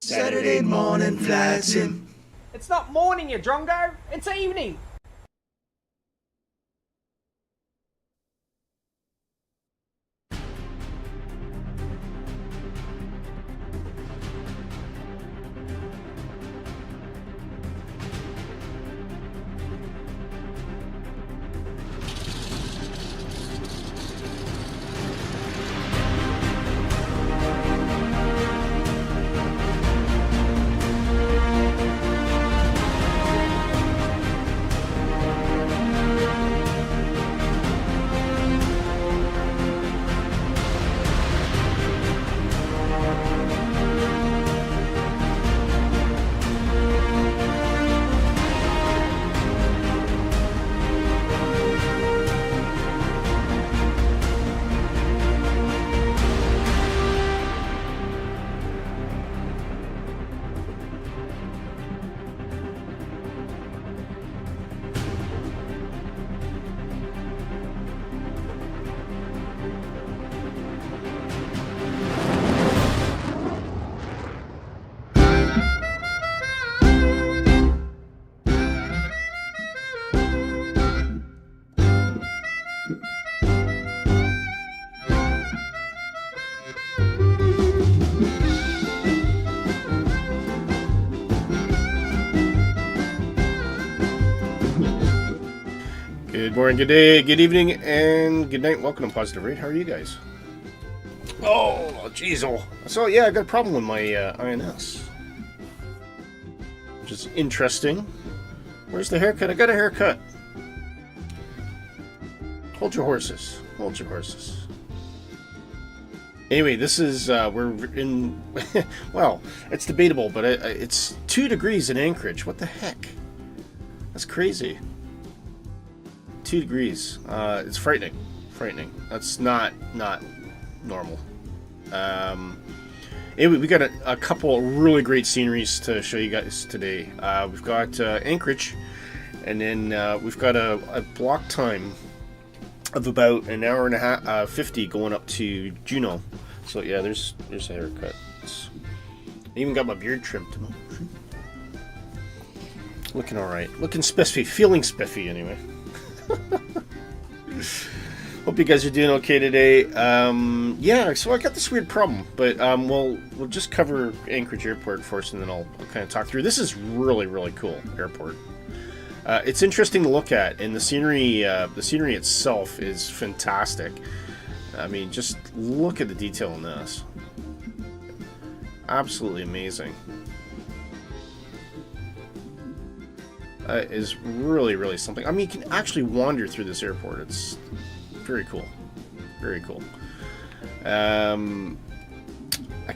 Saturday morning flight sim. It's not morning, you drongo. It's evening. Good morning, good day, good evening, and good night. Welcome to Positive Rate. How are you guys? Oh, jeez. So, yeah, I got a problem with my INS. Which is interesting. Where's the haircut? I got a haircut. Hold your horses. Hold your horses. Anyway, this is, we're in, well, it's debatable, but it's 2 degrees in Anchorage. What the heck? That's crazy. 2 degrees. It's frightening. Frightening. That's not normal. Anyway, we got a couple of really great sceneries to show you guys today. We've got Anchorage, and then we've got a block time of about an hour and a half, 50 going up to Juneau. So yeah, there's a haircut. I even got my beard trimmed. Looking all right. Looking spiffy. Feeling spiffy anyway. Hope you guys are doing okay today. Yeah, so I got this weird problem, but we'll just cover Anchorage Airport first, and then I'll kind of talk through. This is really cool airport. It's interesting to look at, and the scenery itself is fantastic. I mean, just look at the detail in this. Absolutely amazing. Is really something. I mean, you can actually wander through this airport. It's very cool. Very cool. I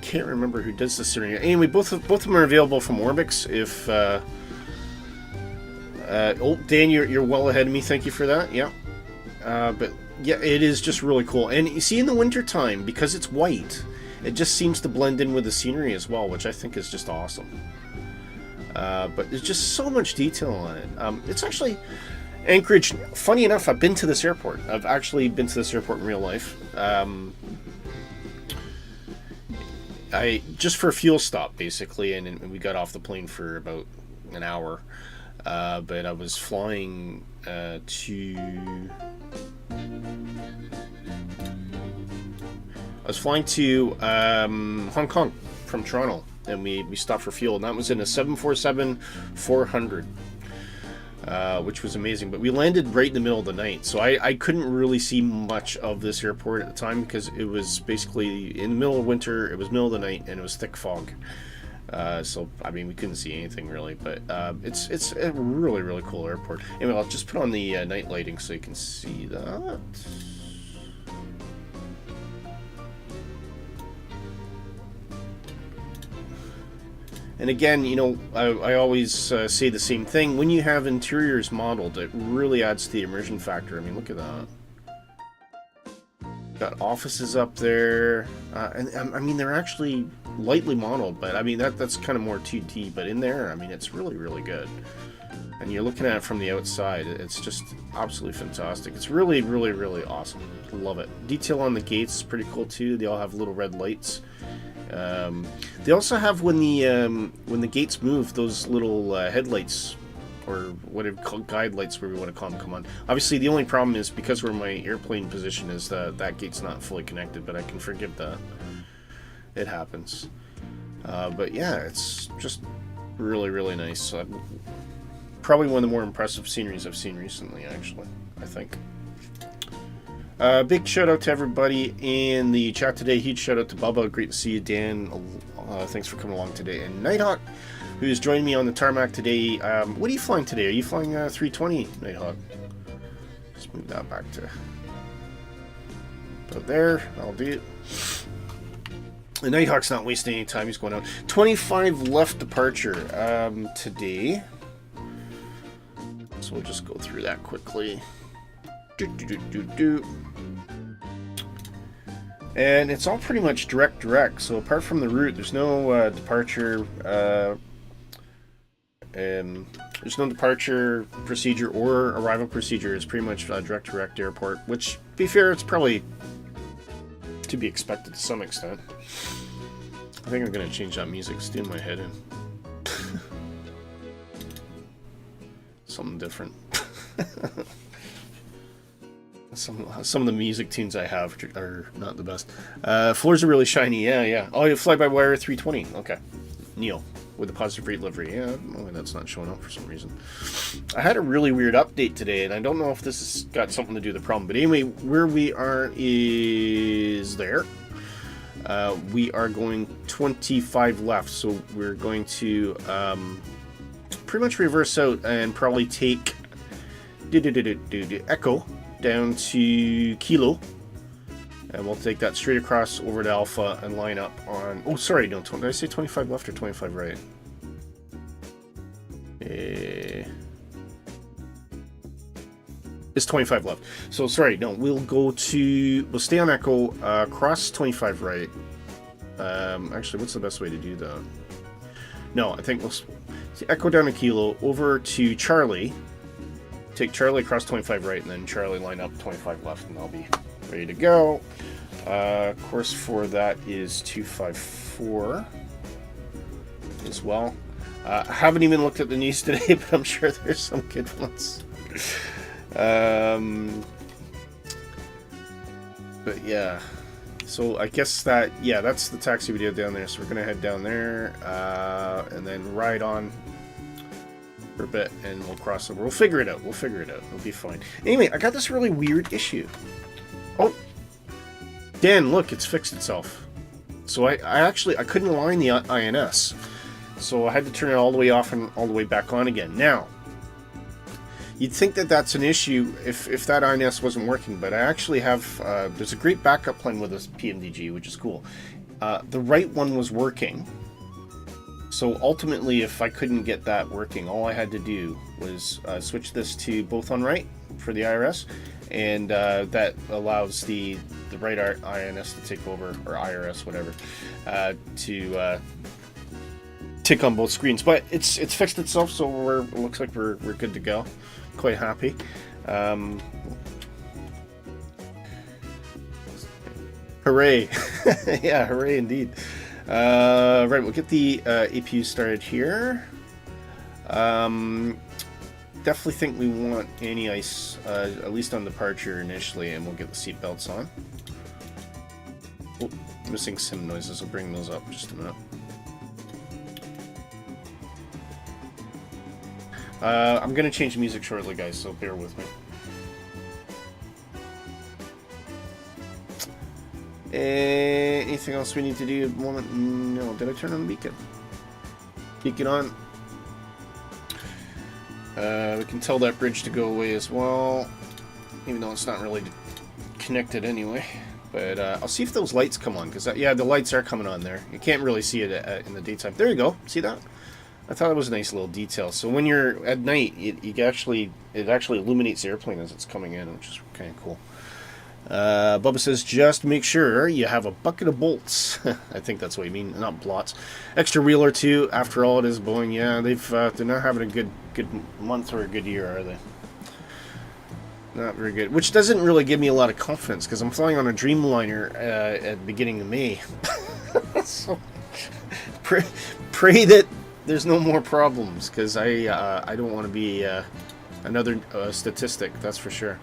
can't remember who does this scenery. Anyway, both of them are available from Orbix. If oh, Dan, you're well ahead of me. Thank you for that. Yeah. But yeah, it is just really cool. And you see, in the wintertime, because it's white, it just seems to blend in with the scenery as well, which I think is just awesome. But there's just so much detail on it. It's actually Anchorage. Funny enough, I've been to this airport. I've actually been to this airport in real life. I just for a fuel stop basically, and we got off the plane for about an hour. But I was flying to Hong Kong from Toronto. And we stopped for fuel, and that was in a 747-400, which was amazing. But we landed right in the middle of the night, so I couldn't really see much of this airport at the time because it was basically in the middle of winter, it was middle of the night, and it was thick fog. So, I mean, we couldn't see anything really, but it's a really cool airport. Anyway, I'll just put on the night lighting so you can see that. And again, you know, I always say the same thing. When you have interiors modeled, it really adds to the immersion factor. I mean, look at that. Got got offices up there, and I mean they're actually lightly modeled, but I mean that's kind of more 2D. But in there, I mean it's really really good. And you're looking at it from the outside, it's just absolutely fantastic. It's really really really awesome. Love it. Detail on the gates is pretty cool too. They all have little red lights. They also have when the gates move, those little headlights, or whatever, guide lights, whatever you want to call them, come on. Obviously, the only problem is because where my airplane position is, that gate's not fully connected, but I can forgive that. It happens. But yeah, it's just really, really nice. Probably one of the more impressive sceneries I've seen recently, actually, I think. Big shout out to everybody in the chat today. Huge shout out to Bubba. Great to see you, Dan. Thanks for coming along today. And Nighthawk, who's joined me on the tarmac today. What are you flying today? Are you flying 320, Nighthawk? Just move that back to about there. I'll do it. The Nighthawk's not wasting any time. He's going out. 25 left departure today. So we'll just go through that quickly. And it's all pretty much direct. So apart from the route, there's no departure. There's no departure procedure or arrival procedure. It's pretty much direct airport. Which, to be fair, it's probably to be expected to some extent. I think I'm gonna change that music. It's doing my head in. Something different. Some of the music tunes I have are not the best. Floors are really shiny. Yeah. Oh, you fly by wire 320. Okay. Neil with the positive rate livery. Yeah, oh, that's not showing up for some reason. I had a really weird update today, and I don't know if this has got something to do with the problem. But anyway, where we are is there. We are going 25 left, so we're going to pretty much reverse out and probably take Echo down to Kilo, and we'll take that straight across over to Alpha and line up on... Oh, sorry, no, did I say 25 left or 25 right? It's 25 left. So, sorry, no, we'll stay on Echo, cross 25 right. Actually, what's the best way to do that? No, I think we'll Echo down to Kilo, over to Charlie. Take Charlie across 25 right, and then Charlie line up 25 left, and I'll be ready to go. Course for that is 254 as well. I haven't even looked at the news today, but I'm sure there's some good ones. But yeah, so I guess that's the taxi we did down there. So we're gonna head down there and then ride on for a bit, and we'll cross over. We'll figure it out. It'll be fine. Anyway, I got this really weird issue. Oh, Dan, look, it's fixed itself. So I couldn't align the INS, so I had to turn it all the way off and all the way back on again. Now, you'd think that that's an issue if that INS wasn't working, but I actually have. There's a great backup plan with this PMDG, which is cool. The right one was working. So ultimately, if I couldn't get that working, all I had to do was switch this to both on right for the IRS, and that allows the right INS to take over, or IRS, whatever, to tick on both screens. But it's fixed itself, so it looks like we're good to go. Quite happy. Hooray! Yeah, hooray indeed. Right, we'll get the APU started here. Definitely think we want anti-ice, at least on departure initially, and we'll get the seat belts on. Oh, missing sim noises. I'll bring those up in just a minute. I'm going to change music shortly, guys, so bear with me. Anything else we need to do at the moment? No. Did I turn on the beacon? Beacon on. We can tell that bridge to go away as well, even though it's not really connected anyway. But I'll see if those lights come on, because yeah, the lights are coming on there. You can't really see it in the daytime. There you go. See that? I thought it was a nice little detail. So when you're at night, it actually illuminates the airplane as it's coming in, which is kind of cool. Bubba says, just make sure you have a bucket of bolts. I think that's what you mean, not blots. Extra wheel or two. After all, it is Boeing. Yeah, they're not having a good month or a good year, are they? Not very good. Which doesn't really give me a lot of confidence, because I'm flying on a Dreamliner at the beginning of May. So, pray that there's no more problems, because I don't want to be another statistic, that's for sure.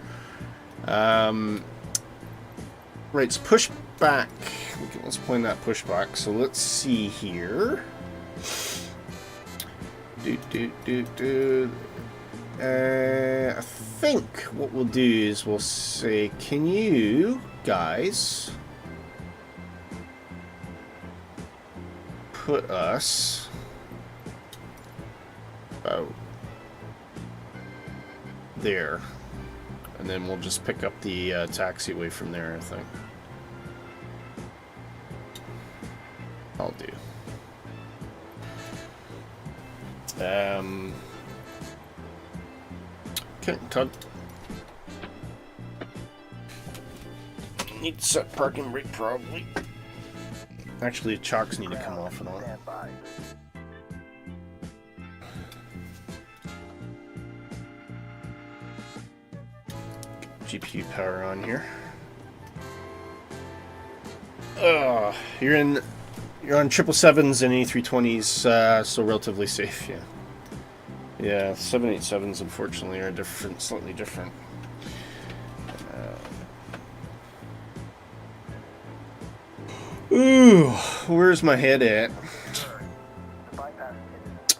Right, it's Pushback. Let's plan that Pushback. So let's see here. I think what we'll do is we'll say, can you guys put us about there? And then we'll just pick up the taxiway from there, I think. I'll do. Okay, Todd. Need to set parking brake, probably. Actually, the chocks need to come off and on. GPU power on here. You're on 777s and A320s, so relatively safe. Yeah. Yeah, 787s unfortunately are different, slightly different. Ooh, where's my head at?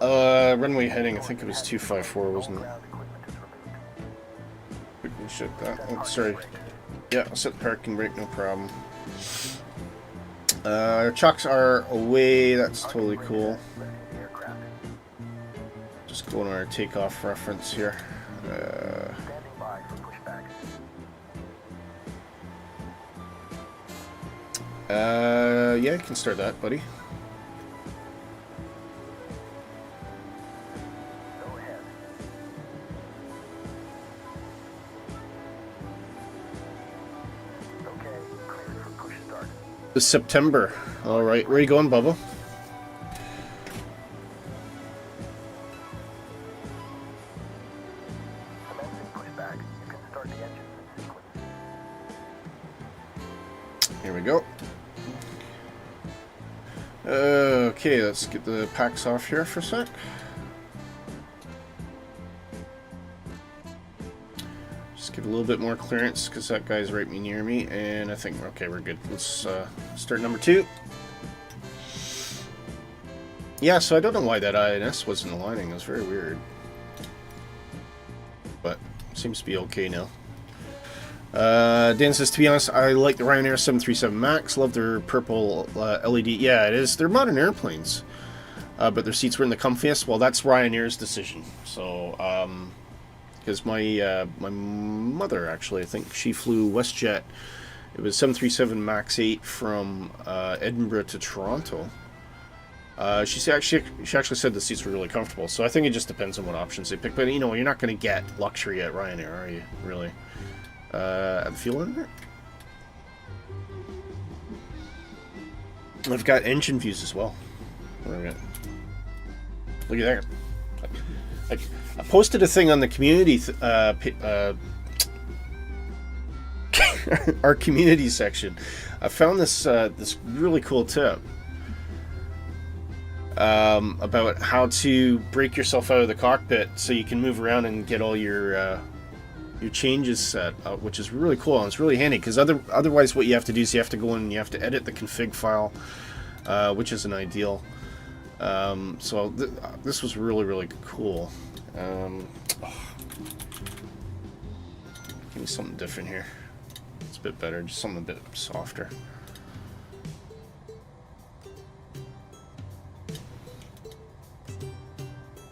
Runway heading. I think it was 254, wasn't it? Quickly shut that. Oh, sorry. Yeah, I'll set the parking brake, no problem. Our chocks are away. That's totally cool. Just going on our takeoff reference here. Yeah, you can start that, buddy. This September. Alright, where are you going, Bubba? Here we go. Okay, let's get the packs off here for a sec. Just give a little bit more clearance because that guy's right near me, and I think okay, we're good. Let's start number 2. Yeah, so I don't know why that INS wasn't aligning. It was very weird, but seems to be okay now. Dan says, to be honest, I like the Ryanair 737 MAX. Love their purple LED. Yeah, it is. They're modern airplanes, but their seats were in the comfiest. Well, that's Ryanair's decision. So, because my mother, actually, I think she flew WestJet. It was 737 MAX 8 from Edinburgh to Toronto. She actually said the seats were really comfortable. So I think it just depends on what options they pick. But, you know, you're not going to get luxury at Ryanair, are you? Really? At the fuel in there? I've got engine views as well. Look at that. I posted a thing on the community, our community section. I found this this really cool tip about how to break yourself out of the cockpit so you can move around and get all your changes set, which is really cool, and it's really handy because otherwise what you have to do is you have to go in and you have to edit the config file, which isn't ideal. So this was really cool. Give me something different here. It's a bit better, just something a bit softer.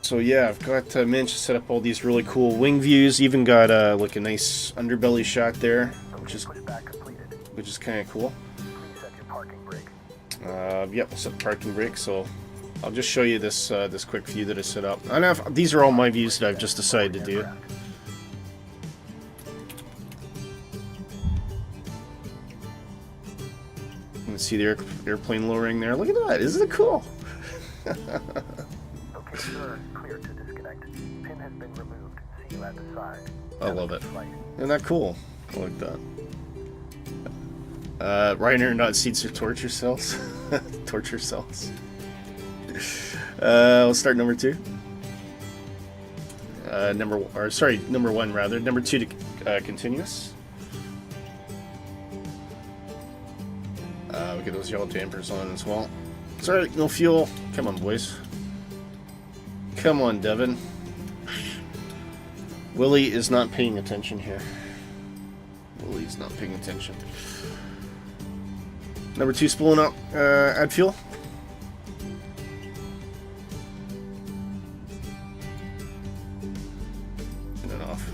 So yeah, I've got managed to set up all these really cool wing views. Even got like a nice underbelly shot there, which is kind of cool. Yep, I'll set the parking brake. So I'll just show you this this quick view that I set up. These are all my views that I've just decided to do. see the airplane lowering there. Look at that. Isn't it cool? Okay, sir. Clear to disconnect. Pin has been removed. See you at the side. I love it. Isn't that cool? I like that. Reiner, not seats or torture cells. Torture cells. We'll start number 2. Number 1 rather. Number 2 to continuous. We get those yellow dampers on as well. Sorry, no fuel. Come on, boys. Come on, Devin. Willie is not paying attention here. Willie's not paying attention. Number 2 spooling up. Add fuel. And then off.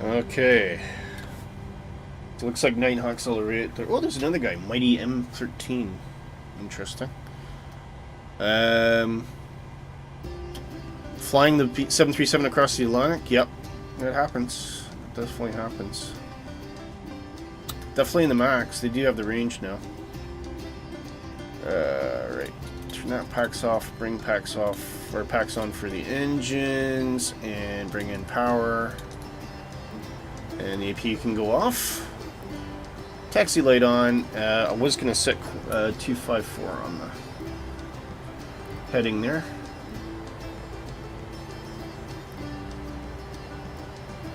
Okay. So it looks like Nighthawk's already. Oh, there's another guy, Mighty M13. Interesting. Flying the 737 across the Atlantic. Yep, it happens. It definitely happens. Definitely in the max. They do have the range now. Right. Turn that packs off. Bring packs off, or packs on for the engines, and bring in power. And the AP can go off. Taxi light on. I was going to set 254 on the heading there.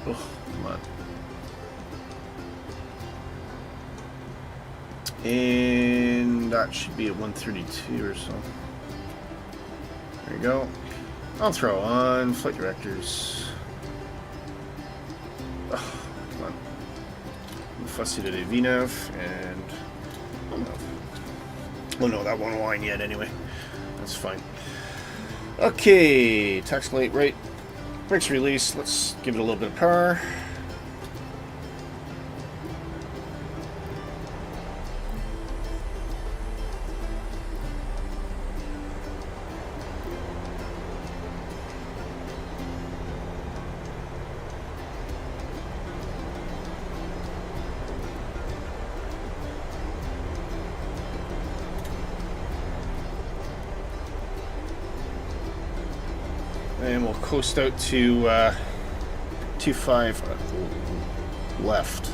Oh, come on. And that should be at 132 or so. There you go. I'll throw on flight directors. Oh, come on. Fussy to VNAV and oh no, that won't line yet anyway. That's fine. Okay, taxi light right. Brakes release. Let's give it a little bit of power. And we'll coast out to 25 left.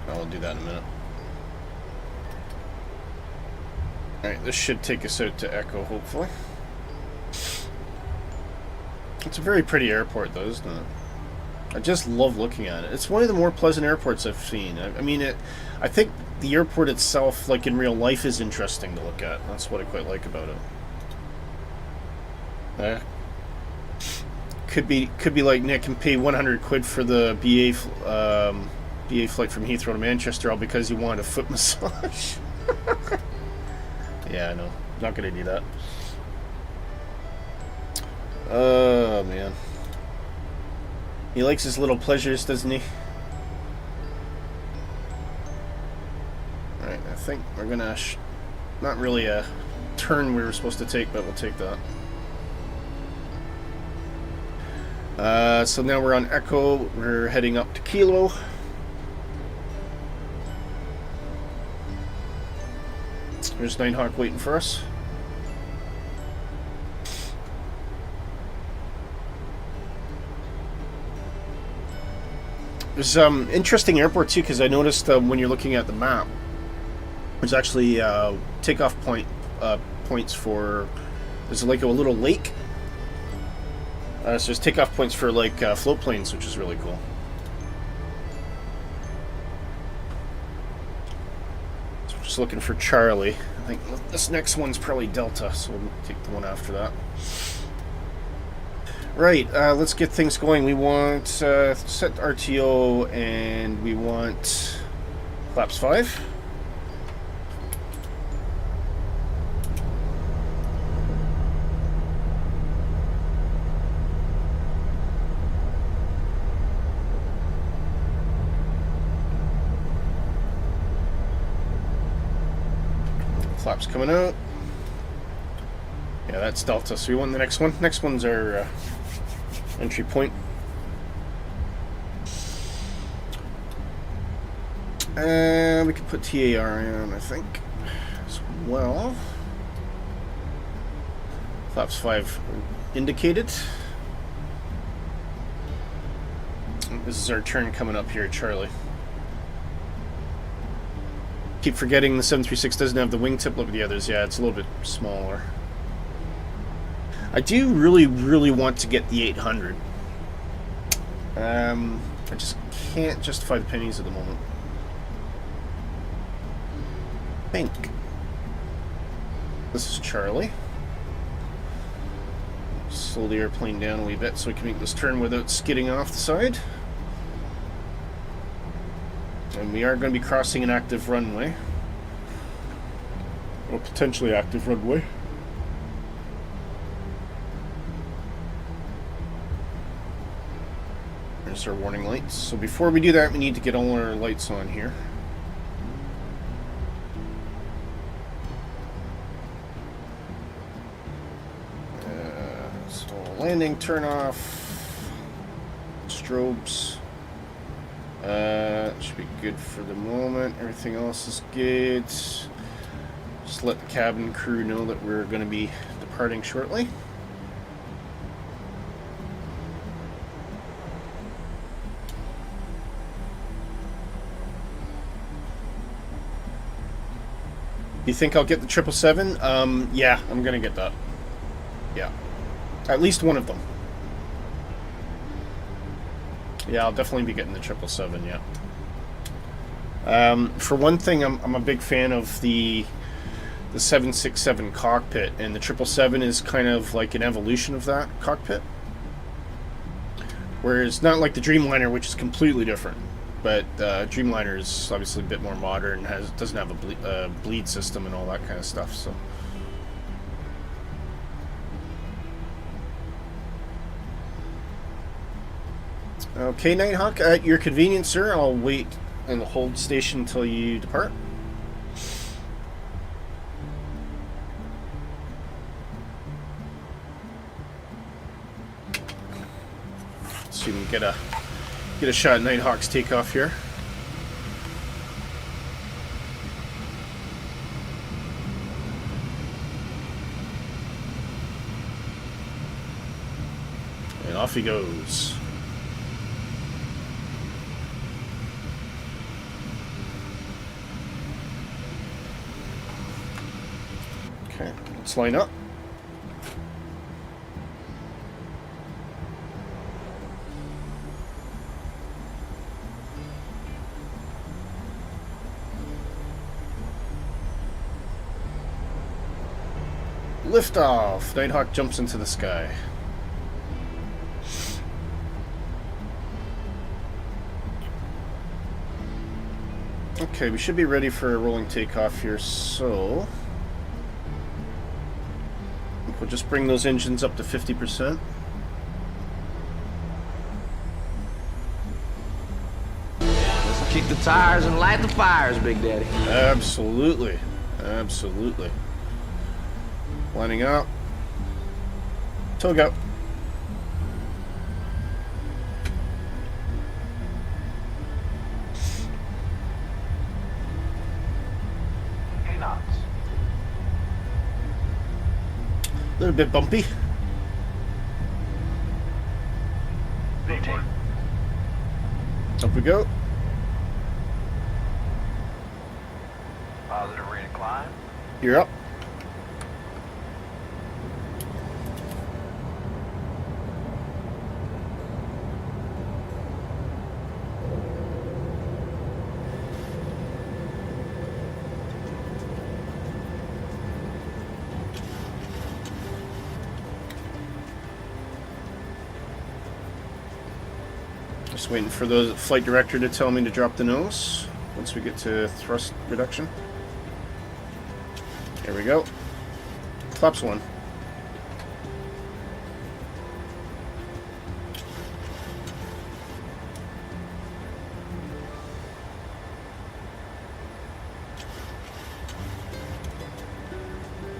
I'll do that in a minute. Alright, this should take us out to Echo, hopefully. It's a very pretty airport, though, isn't it? I just love looking at it. It's one of the more pleasant airports I've seen. I mean, I think the airport itself, like in real life, is interesting to look at. That's what I quite like about it. Could be like Nick and pay 100 quid for the BA flight from Heathrow to Manchester, all because you wanted a foot massage. Yeah, I know. Not gonna do that. Oh, man. He likes his little pleasures, doesn't he? Alright, I think we're gonna... not really a turn we were supposed to take, but we'll take that. So now we're on Echo. We're heading up to Kilo. There's Nighthawk waiting for us. There's interesting airport too, because I noticed when you're looking at the map, there's actually takeoff points for. There's like a little lake. So there's takeoff points for like float planes, which is really cool. Just looking for Charlie. I think this next one's probably Delta, so we'll take the one after that. Right, let's get things going. We want set RTO, and we want flaps 5. Flaps coming out. Yeah, that's Delta, so we want the next one. Next one's our entry point. We could put TAR in, I think, as well. Flaps 5 indicated. This is our turn coming up here, Charlie. Keep forgetting the 737 doesn't have the wingtip. Look at the others. Yeah, it's a little bit smaller. I do really want to get the 800. I just can't justify the pennies at the moment. PANC. This is Charlie. Slow the airplane down a wee bit so we can make this turn without skidding off the side. And we are going to be crossing an active runway. Or potentially active runway. There's our warning lights. So before we do that, we need to get all our lights on here. So landing, turn off, strobes. Should be good for the moment. Everything else is good. Just let the cabin crew know that we're going to be departing shortly. You think I'll get the 777? Yeah, I'm going to get that. Yeah. At least one of them. Yeah, I'll definitely be getting the 777, yeah. For one thing, I'm a big fan of the 767 cockpit, and the 777 is kind of like an evolution of that cockpit. Whereas, not like the Dreamliner, which is completely different, but Dreamliner is obviously a bit more modern, doesn't have a bleed system and all that kind of stuff, so... Okay, Nighthawk, at your convenience, sir. I'll wait in the hold station until you depart. So you can get a shot at Nighthawk's takeoff here. And off he goes. Okay, let's line up. Liftoff! Nighthawk jumps into the sky. Okay, we should be ready for a rolling takeoff here, so... we'll just bring those engines up to 50%. Let's kick the tires and light the fires, Big Daddy. Absolutely. Absolutely. Lining up. Till go. A little bit bumpy. Up we go. Positive rate of climb. You're up. Just waiting for the flight director to tell me to drop the nose once we get to thrust reduction. There we go. Flaps 1.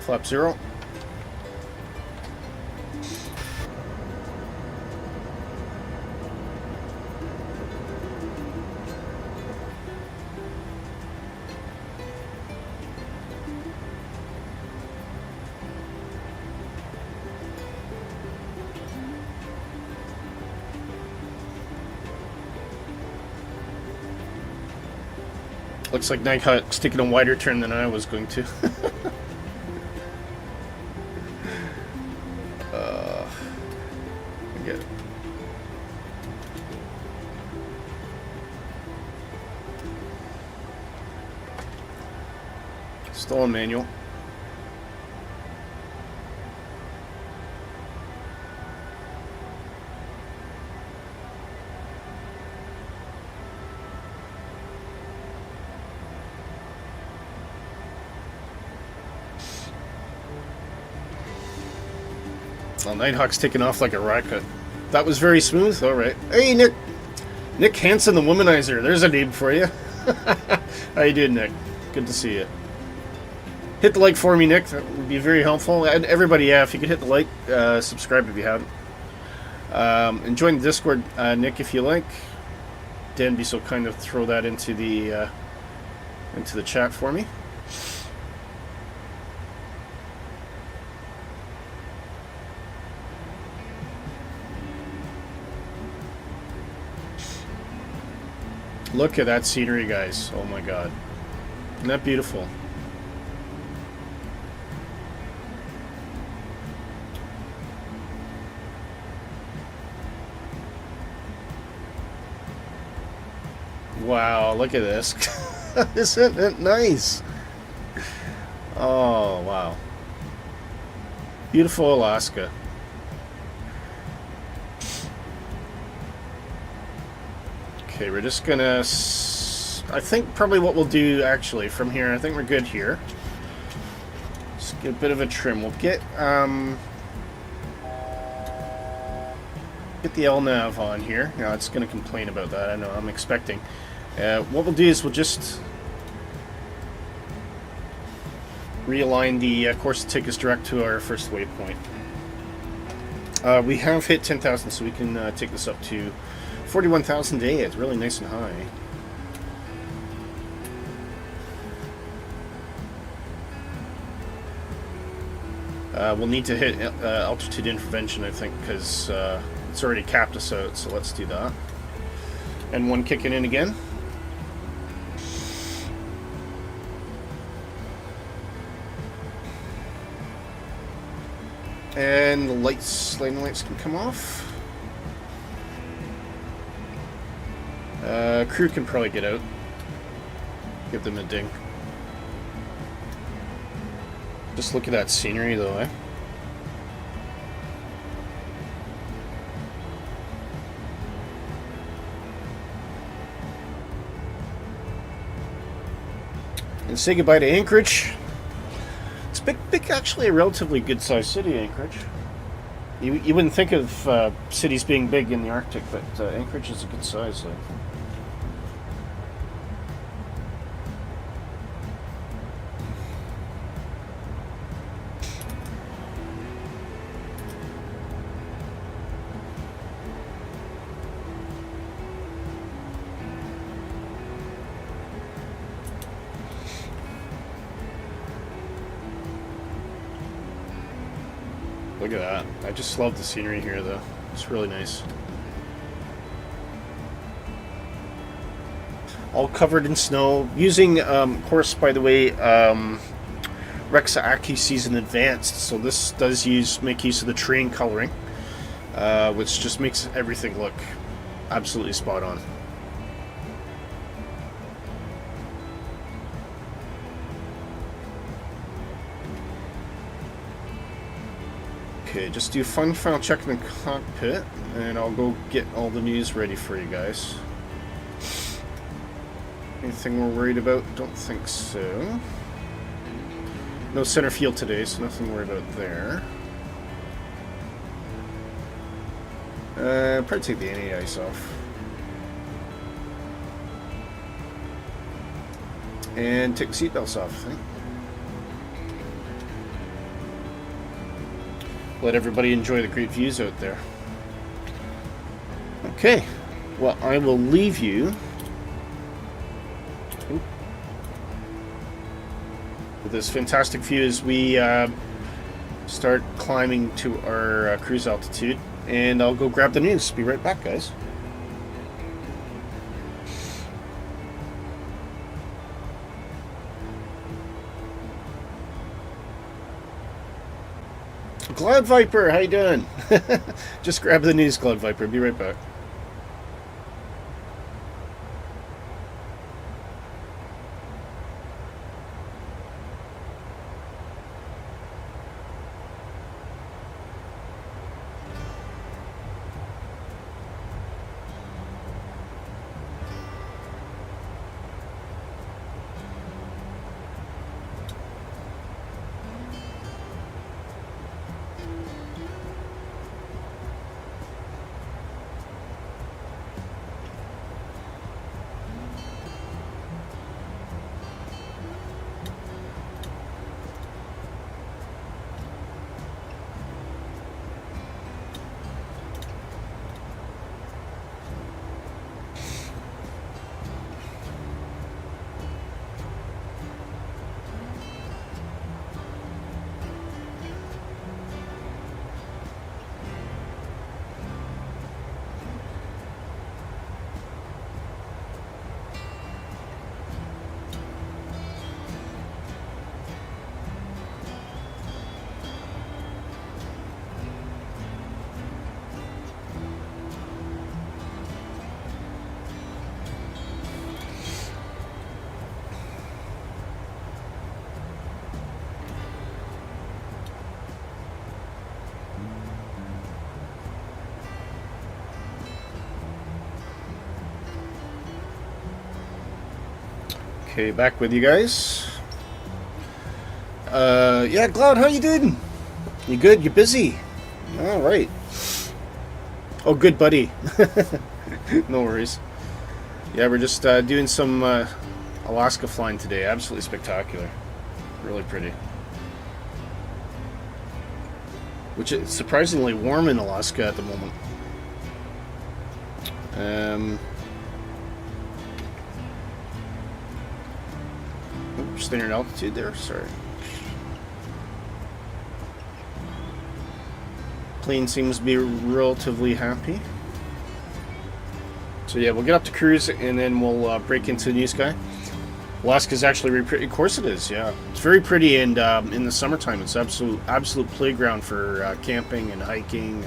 Flap 0. Looks like Nighthawk's taking a wider turn than I was going to. Get it. Still on manual. Well, Nighthawk's taking off like a rocket. That was very smooth. All right. Hey, Nick. Nick Hansen, the Womanizer. There's a name for you. How you doing, Nick? Good to see you. Hit the like for me, Nick. That would be very helpful. And everybody, yeah, if you could hit the like, subscribe if you haven't. And join the Discord, Nick, if you like. Dan, be so kind to throw that into the chat for me. Look at that scenery, guys. Oh my god. Isn't that beautiful? Wow, look at this. Isn't it nice? Oh, wow. Beautiful Alaska. Okay, we're just gonna... I think probably what we'll do, actually, from here, I think we're good here. Just get a bit of a trim. We'll get the LNAV on here. Now, it's gonna complain about that, I know, I'm expecting. What we'll do is we'll just realign the course to take us direct to our first waypoint. We have hit 10,000, so we can take this up to 41,000 a day. It's really nice and high. We'll need to hit altitude intervention, I think, because it's already capped us out, so let's do that. And one kicking in again. And the lights, lane lights can come off. Crew can probably get out. Give them a ding. Just look at that scenery, though, eh? And say goodbye to Anchorage. It's actually a relatively good-sized city, Anchorage. You wouldn't think of cities being big in the Arctic, but Anchorage is a good size. Like. Look at that. I just love the scenery here, though. It's really nice. All covered in snow. Using, of course, by the way, Rexa Aki season advanced, so this does make use of the terrain coloring, which just makes everything look absolutely spot on. Okay, just do final check in the cockpit, and I'll go get all the news ready for you guys. Anything we're worried about? Don't think so. No center field today, so nothing to worry about there. Probably take the NA ice off. And take the seatbelts off, I think. Let everybody enjoy the great views out there. Okay, well, I will leave you with this fantastic view as we start climbing to our cruise altitude, and I'll go grab the news. Be right back, guys. Cloud Viper, how you doing? Just grab the news, Cloud Viper. Be right back. Okay, back with you guys. Yeah, Cloud, how you doing? You good? You busy? All right. Oh, good, buddy. No worries. Yeah, we're just doing some Alaska flying today. Absolutely spectacular. Really pretty. Which is surprisingly warm in Alaska at the moment. Standard altitude there, sorry. Plane seems to be relatively happy. So yeah, we'll get up to cruise and then we'll break into the new sky. Alaska's actually very pretty. Of course it is, yeah. It's very pretty, and in the summertime it's absolute playground for camping and hiking,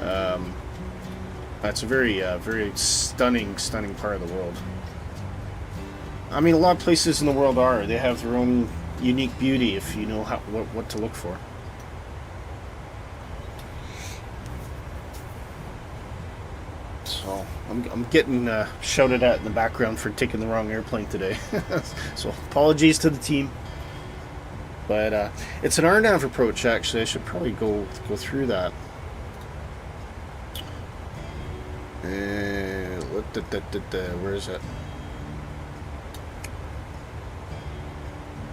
and that's a very stunning part of the world. I mean, a lot of places in the world are. They have their own unique beauty if you know what to look for. So I'm getting shouted at in the background for taking the wrong airplane today. So apologies to the team. But it's an RNAV approach, actually. I should probably go through that. Where is it?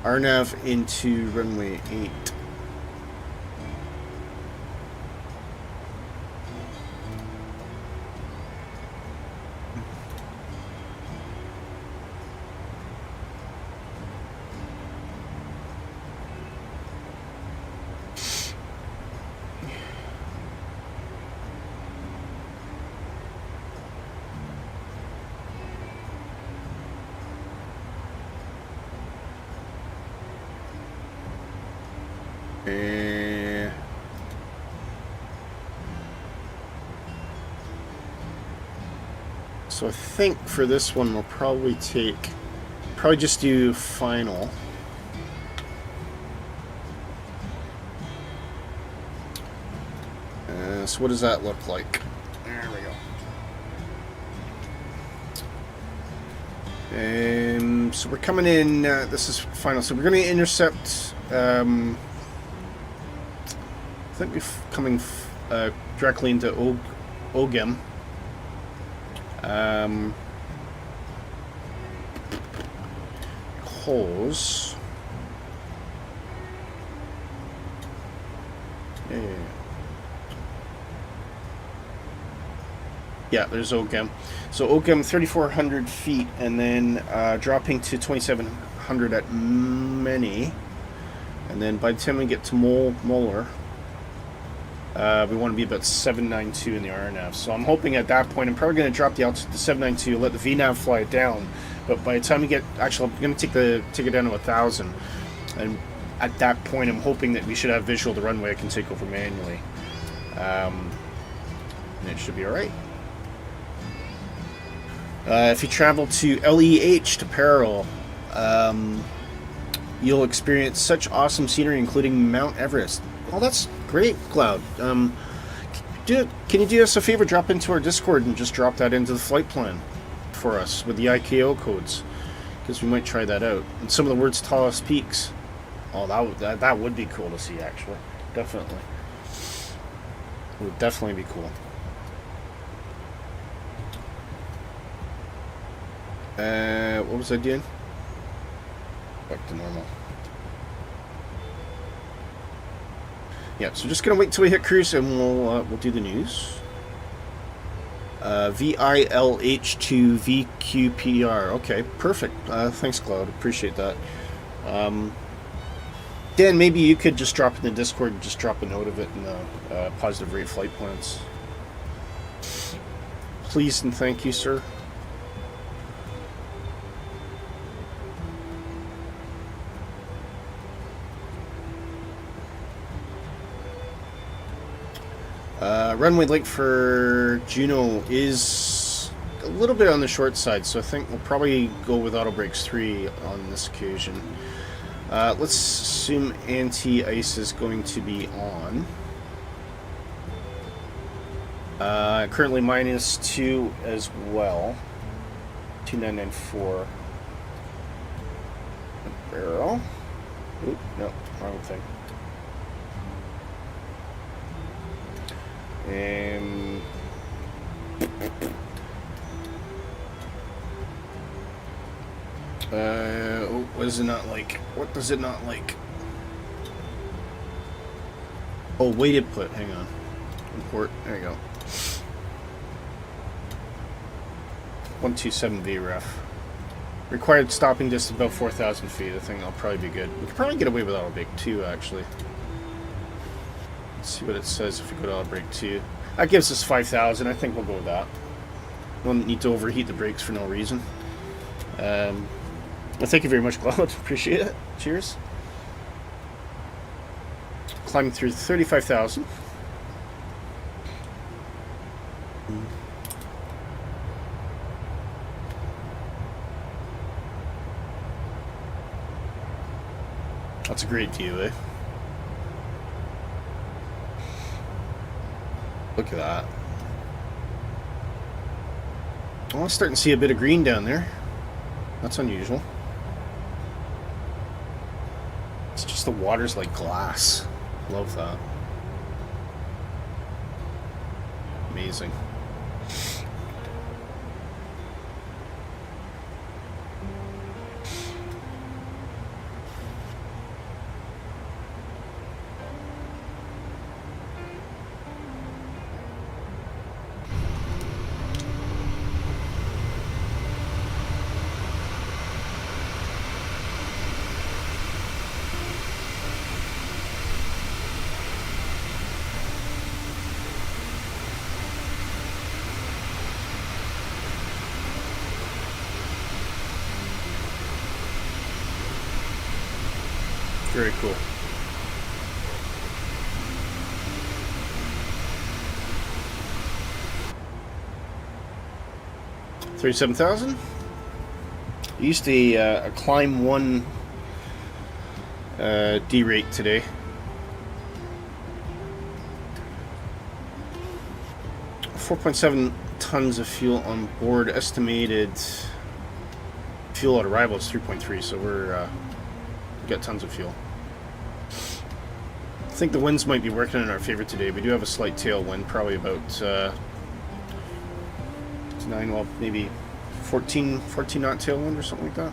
RNAV into runway 8. So I think for this one we'll probably just do final. So what does that look like? There we go. So we're coming in, this is final, so we're going to intercept, I think we're coming directly into Ogem. Cause, yeah, there's Ogem. So Ogem, 3,400 feet, and then dropping to 2,700 at Many. And then by the time we get to Moeller, we want to be about 792 in the RNAV. So I'm hoping at that point, I'm probably going to drop the altitude to 792, let the VNAV fly it down. But by the time we get, actually, I'm going to take it down to 1,000. And at that point, I'm hoping that we should have visual of the runway I can take over manually. And it should be all right. If you travel to LEH to Peril, you'll experience such awesome scenery, including Mount Everest. Well, that's great, Cloud. Can you do us a favor? Drop into our Discord and just drop that into the flight plan for us with the ICAO codes, because we might try that out. And some of the world's tallest peaks. Oh, that would be cool to see, actually. Definitely. It would definitely be cool. What was I doing? Back to normal. Yeah, so just gonna wait till we hit cruise and we'll do the news. VILH2 VQPR. Okay, perfect. Thanks, Cloud. Appreciate that. Dan, maybe you could just drop in the Discord and just drop a note of it in the positive rate flight plans. Please and thank you, sir. Runway length for Juneau is a little bit on the short side, so I think we'll probably go with auto brakes 3 on this occasion. Let's assume anti-ice is going to be on. Currently -2 as well. 2994. Barrel. Oop, no, wrong thing. What does it not like? What does it not like? Oh, weighted put. Hang on. Import. There you go. 127 VREF. Required stopping distance about 4,000 feet. I think that'll probably be good. We could probably get away with auto brake 2, actually. Let's see what it says if we go to auto brake 2. That gives us 5,000. I think we'll go with that. We don't need to overheat the brakes for no reason. Well, thank you very much, Cloud. Appreciate it. Cheers. Climbing through 35,000. That's a great view, eh? Look at that. Oh, I'm starting to see a bit of green down there. That's unusual. It's just the water's like glass. Love that. Amazing. Very cool. $37,000. Used a climb 1 D rate today. 4.7 tons of fuel on board. Estimated fuel at arrival is 3.3, so we got tons of fuel. I think the winds might be working in our favor today. We do have a slight tailwind, probably about 9, well, maybe 14 knot tailwind or something like that.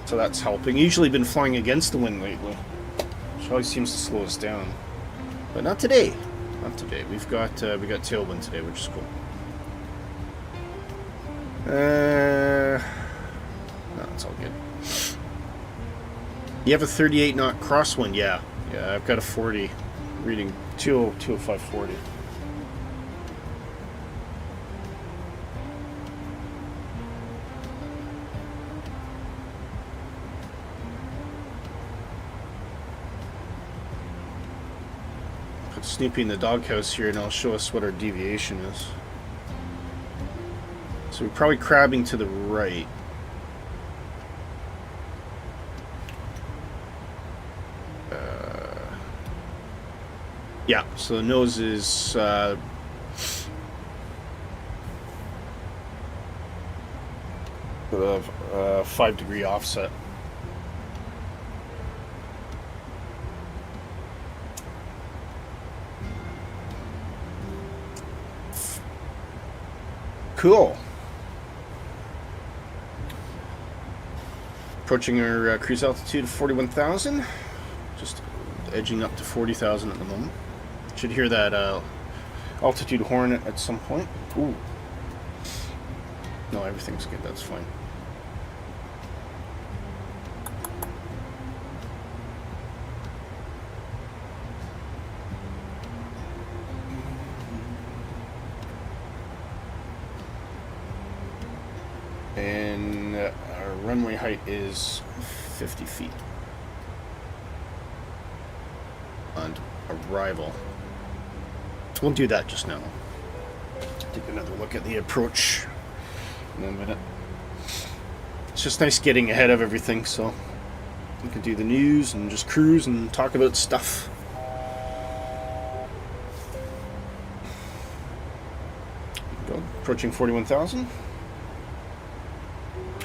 So that's helping. Usually been flying against the wind lately, which always seems to slow us down. But not today. Not today. We got tailwind today, which is cool. No, it's all good. You have a 38 knot crosswind, yeah. Yeah, I've got a 40, reading 20540. Put Snoopy in the doghouse here, and I'll show us what our deviation is. So we're probably crabbing to the right. Yeah, so the nose is a 5-degree offset. Cool. Approaching our cruise altitude of 41,000. Just edging up to 40,000 at the moment. Should hear that altitude horn at some point. Ooh. No, everything's good. That's fine. And our runway height is 50 feet. On arrival. We'll do that just now. Take another look at the approach in a minute. It's just nice getting ahead of everything, so we can do the news and just cruise and talk about stuff. Go. Approaching 41,000.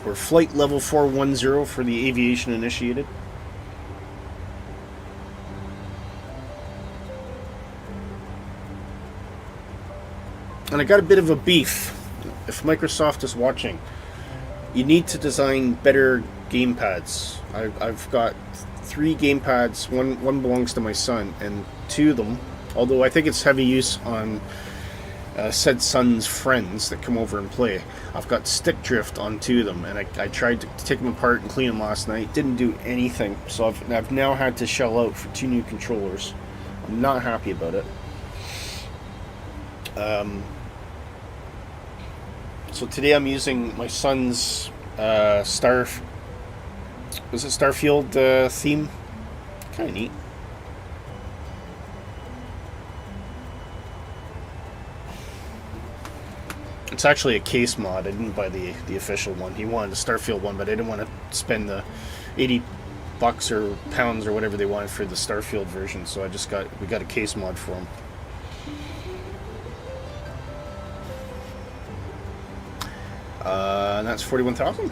We're flight level 410 for the aviation initiated. And I got a bit of a beef. If Microsoft is watching, you need to design better gamepads. I've got 3 gamepads. One belongs to my son, and 2 of them, although I think it's heavy use on said son's friends that come over and play. I've got stick drift on 2 of them, and I tried to take them apart and clean them last night. Didn't do anything, so I've now had to shell out for 2 new controllers. I'm not happy about it. So today I'm using my son's Starfield theme. Kind of neat. It's actually a case mod. I didn't buy the official one. He wanted a Starfield one, but I didn't want to spend the $80 or pounds or whatever they wanted for the Starfield version. So we got a case mod for him. And that's 41,000.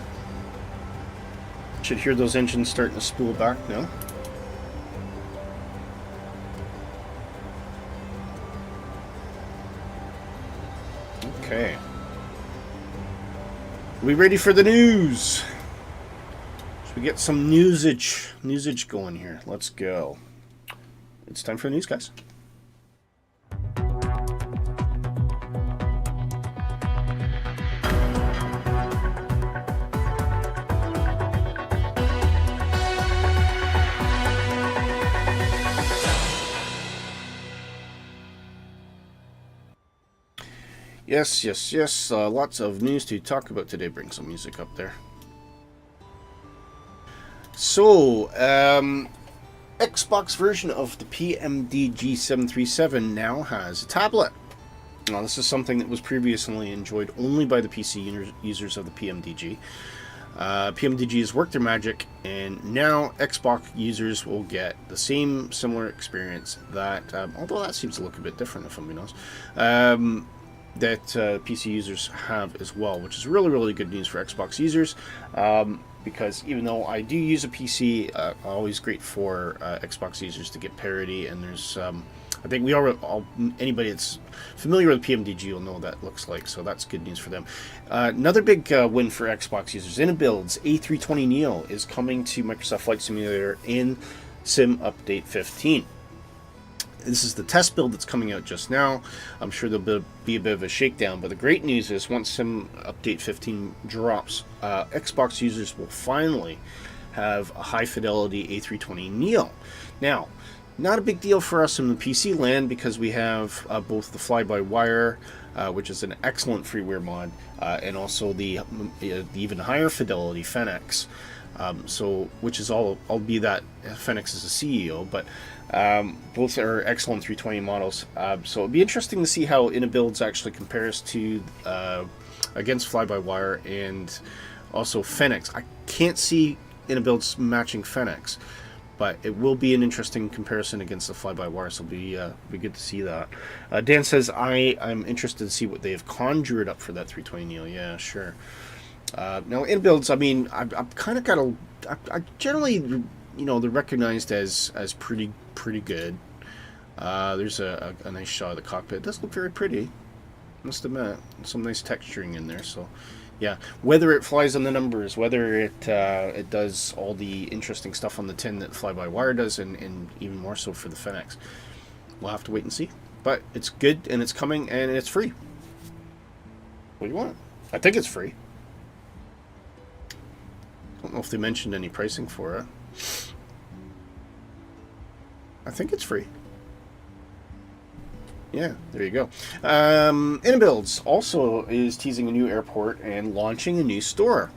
Should hear those engines starting to spool back now. Okay. Are we ready for the news? Should we get some newsage going here? Let's go. It's time for the news, guys. Yes. Lots of news to talk about today. Bring some music up there. So, Xbox version of the PMDG 737 now has a tablet. Now, this is something that was previously enjoyed only by the PC users of the PMDG. PMDG has worked their magic, and now Xbox users will get the same similar experience that, although that seems to look a bit different if I'm being honest, that PC users have as well, which is really, really good news for Xbox users. Because even though I do use a PC, always great for Xbox users to get parity, and there's I think we anybody that's familiar with PMDG will know what that looks like, so that's good news for them. Another big win for Xbox users, InnoBuild's A320neo is coming to Microsoft Flight Simulator in Sim Update 15. This is the test build that's coming out just now. I'm sure there'll be a bit of a shakedown, but the great news is once Sim Update 15 drops, Xbox users will finally have a high-fidelity A320neo. Now, not a big deal for us in the PC land because we have both the fly-by-wire, which is an excellent freeware mod, and also the even higher fidelity Fenix. Which is I'll be that Fenix is a CEO, but both are excellent 320 models. So it'll be interesting to see how InnoBuilds actually compares to against fly-by-wire and also Fenix. I can't see InnoBuilds matching Fenix, but it will be an interesting comparison against the fly-by-wire, so it'll be good to see that. Dan says, I'm interested to see what they have conjured up for that 320neo. Yeah, sure. Now, InnoBuilds, I mean, I've kind of got I generally, they're recognized as pretty good. There's a nice shot of the cockpit. It does look very pretty, must admit. Some nice texturing in there, so yeah. Whether it flies on the numbers, whether it does all the interesting stuff on the tin that fly-by-wire does, and even more so for the Fenix, we'll have to wait and see. But it's good, and it's coming, and it's free. What do you want? I think it's free. I don't know if they mentioned any pricing for it. I think it's free. Yeah, there you go. InnoBuilds also is teasing a new airport and launching a new store.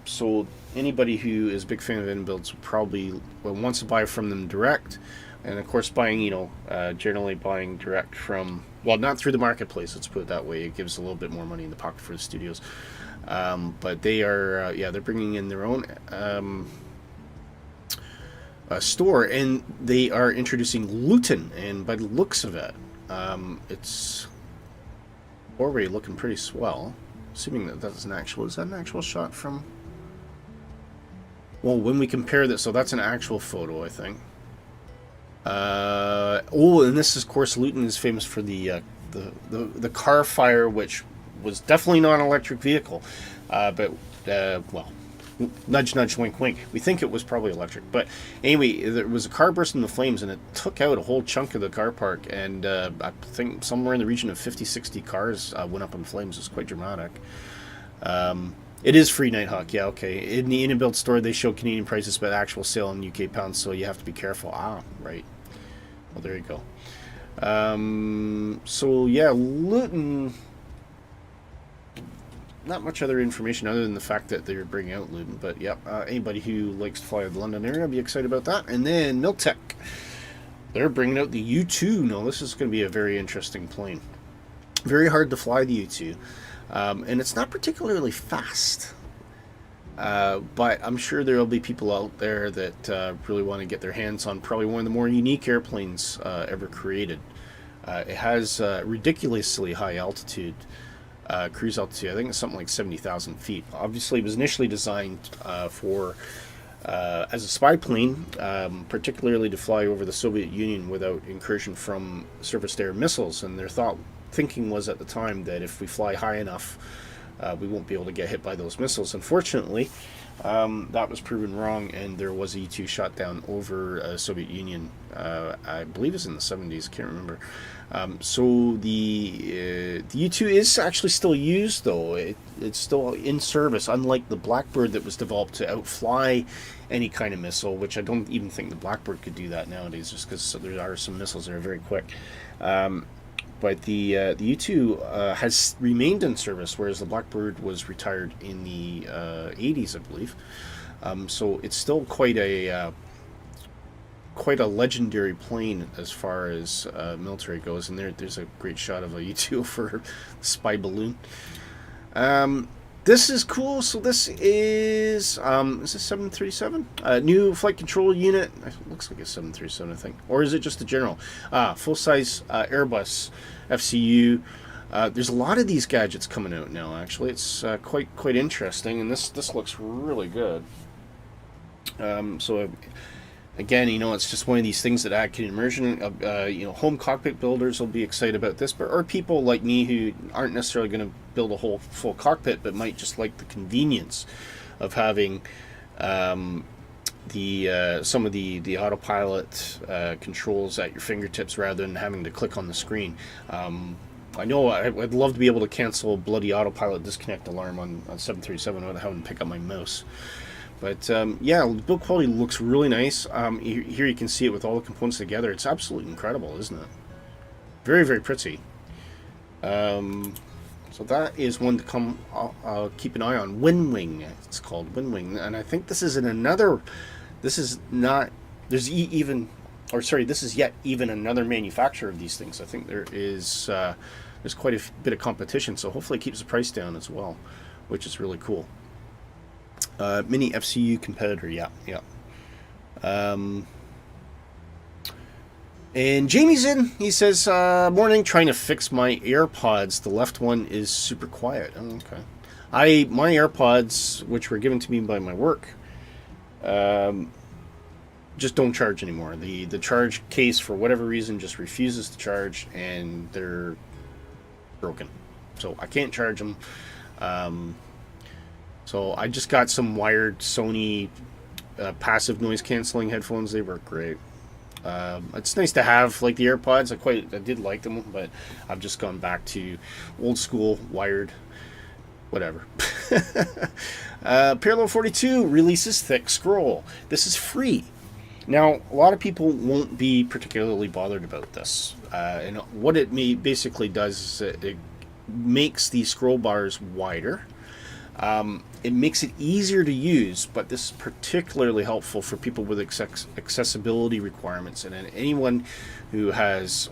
So anybody who is a big fan of InnoBuilds probably wants to buy from them direct. And of course, generally buying direct from, well, not through the marketplace, let's put it that way. It gives a little bit more money in the pocket for the studios. But they are, they're bringing in their own store, and they are introducing Luton, and by the looks of it, it's already looking pretty swell. Assuming that is that an actual shot from, well, when we compare that, so that's an actual photo, I think. And this is, of course, Luton is famous for the car fire, which was definitely not an electric vehicle, but well, nudge nudge wink wink, we think it was probably electric. But anyway, there was a car burst into flames, and it took out a whole chunk of the car park, and I think somewhere in the region of 50-60 cars went up in flames. It was quite dramatic. It is free, Nighthawk. Yeah, okay. In the InnoBuild store, they show Canadian prices, but actual sale in UK pounds, so you have to be careful. Right. Well, there you go. So yeah, Luton. Not much other information other than the fact that they're bringing out Luton, but yeah, anybody who likes to fly to the London area will be excited about that. And then Miltech, they're bringing out the U2. Now, this is going to be a very interesting plane. Very hard to fly the U2, and it's not particularly fast. But I'm sure there will be people out there that really want to get their hands on probably one of the more unique airplanes ever created. It has ridiculously high altitude. Cruise altitude, I think it's something like 70,000 feet. Obviously, it was initially designed as a spy plane, particularly to fly over the Soviet Union without incursion from surface-to-air missiles. And their thinking was at the time that if we fly high enough, we won't be able to get hit by those missiles. Unfortunately, that was proven wrong, and there was a U-2 shot down over Soviet Union. I believe it's in the 70s. I can't remember. So the U-2 is actually still used, though. It's still in service, unlike the Blackbird that was developed to outfly any kind of missile, which I don't even think the Blackbird could do that nowadays, just because there are some missiles that are very quick. But the U-2 has remained in service, whereas the Blackbird was retired in the 80s, I believe. So it's still quite a legendary plane as far as military goes, and there's a great shot of a U-2 for the spy balloon. This is cool. So this is this 737? New flight control unit. It looks like a 737, I think. Or is it just the general? Full-size Airbus FCU. There's a lot of these gadgets coming out now, actually. It's quite interesting, and this looks really good. So again, it's just one of these things that add to immersion. Home cockpit builders will be excited about this, or people like me who aren't necessarily going to build a whole full cockpit, but might just like the convenience of having some of the autopilot controls at your fingertips rather than having to click on the screen. I know I'd love to be able to cancel a bloody autopilot disconnect alarm on 737 without having to pick up my mouse. But yeah, build quality looks really nice. Here you can see it with all the components together. It's absolutely incredible, isn't it? Very, very pretty. So that is one to come. Keep an eye on. Windwing. It's called Windwing, and I think this is another. This is not. There's this is yet even another manufacturer of these things. I think there's quite a bit of competition. So hopefully it keeps the price down as well, which is really cool. Mini FCU competitor, yeah. And Jamie's in. He says, morning, trying to fix my AirPods. The left one is super quiet. Oh, okay. My AirPods, which were given to me by my work, just don't charge anymore. The charge case, for whatever reason, just refuses to charge, and they're broken. So I can't charge them. So I just got some wired Sony passive noise cancelling headphones. They work great. It's nice to have like the AirPods. I did like them, but I've just gone back to old school wired, whatever. Parallel 42 releases thick scroll. This is free. Now, a lot of people won't be particularly bothered about this. And what it basically does is it makes the scroll bars wider. It makes it easier to use, but this is particularly helpful for people with accessibility requirements, and anyone who has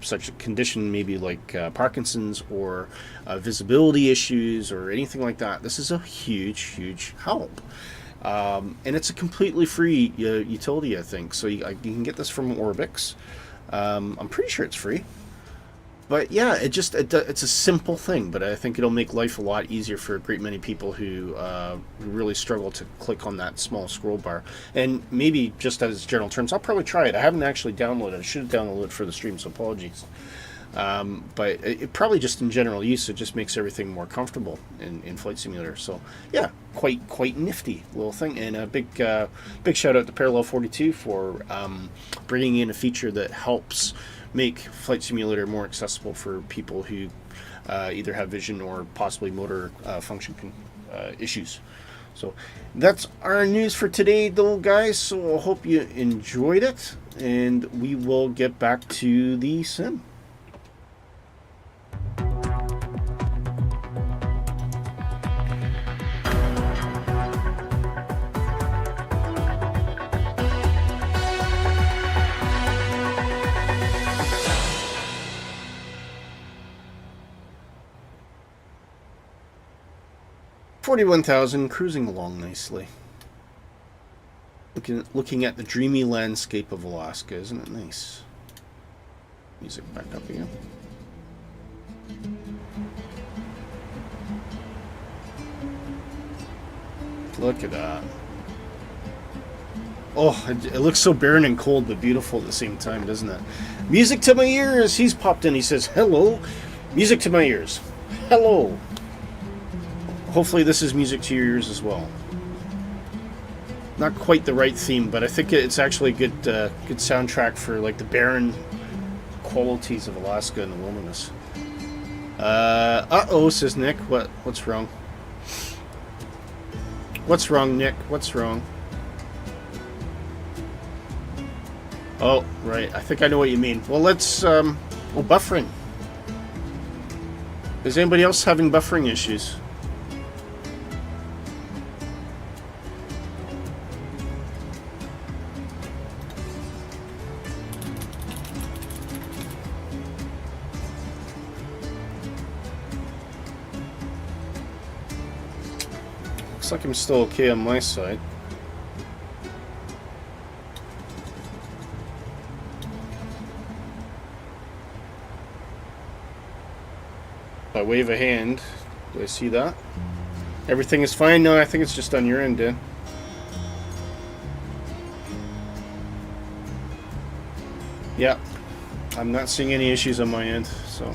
such a condition, maybe like Parkinson's or visibility issues or anything like that. This is a huge help, and it's a completely free utility, I think. So you can get this from Orbix. I'm pretty sure it's free. But yeah, it's a simple thing, but I think it'll make life a lot easier for a great many people who really struggle to click on that small scroll bar. And maybe just as general terms, I'll probably try it. I haven't actually downloaded it. I should have downloaded it for the stream, so apologies. But it probably just in general use, it just makes everything more comfortable in Flight Simulator. So yeah, quite nifty little thing. And a big shout out to Parallel 42 for bringing in a feature that helps make Flight Simulator more accessible for people who either have vision or possibly motor function issues. So that's our news for today, though, guys. So I hope you enjoyed it, and we will get back to the sim. $41,000, cruising along nicely. Looking at the dreamy landscape of Alaska, isn't it nice? Music back up again. Look at that. Oh, it looks so barren and cold, but beautiful at the same time, doesn't it? Music to my ears. He's popped in. He says, hello. Music to my ears. Hello. Hopefully this is music to your ears as well. Not quite the right theme, but I think it's actually a good soundtrack for like the barren qualities of Alaska and the wilderness. Uh-oh, says Nick. What's wrong? What's wrong, Nick? What's wrong? Oh, right. I think I know what you mean. Well, let's... buffering. Is anybody else having buffering issues? Looks like I'm still okay on my side. If I wave a hand, do I see that? Everything is fine? No, I think it's just on your end, Dan. Yeah, I'm not seeing any issues on my end, so.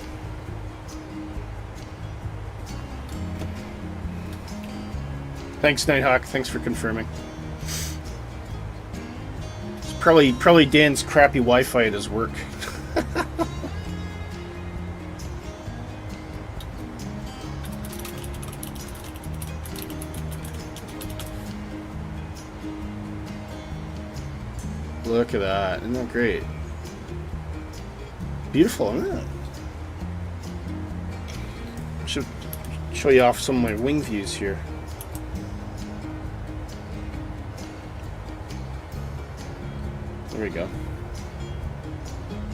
Thanks, Nighthawk. Thanks for confirming. It's probably Dan's crappy Wi-Fi at his work. Look at that. Isn't that great? Beautiful, isn't it? Should show you off some of my wing views here. There we go.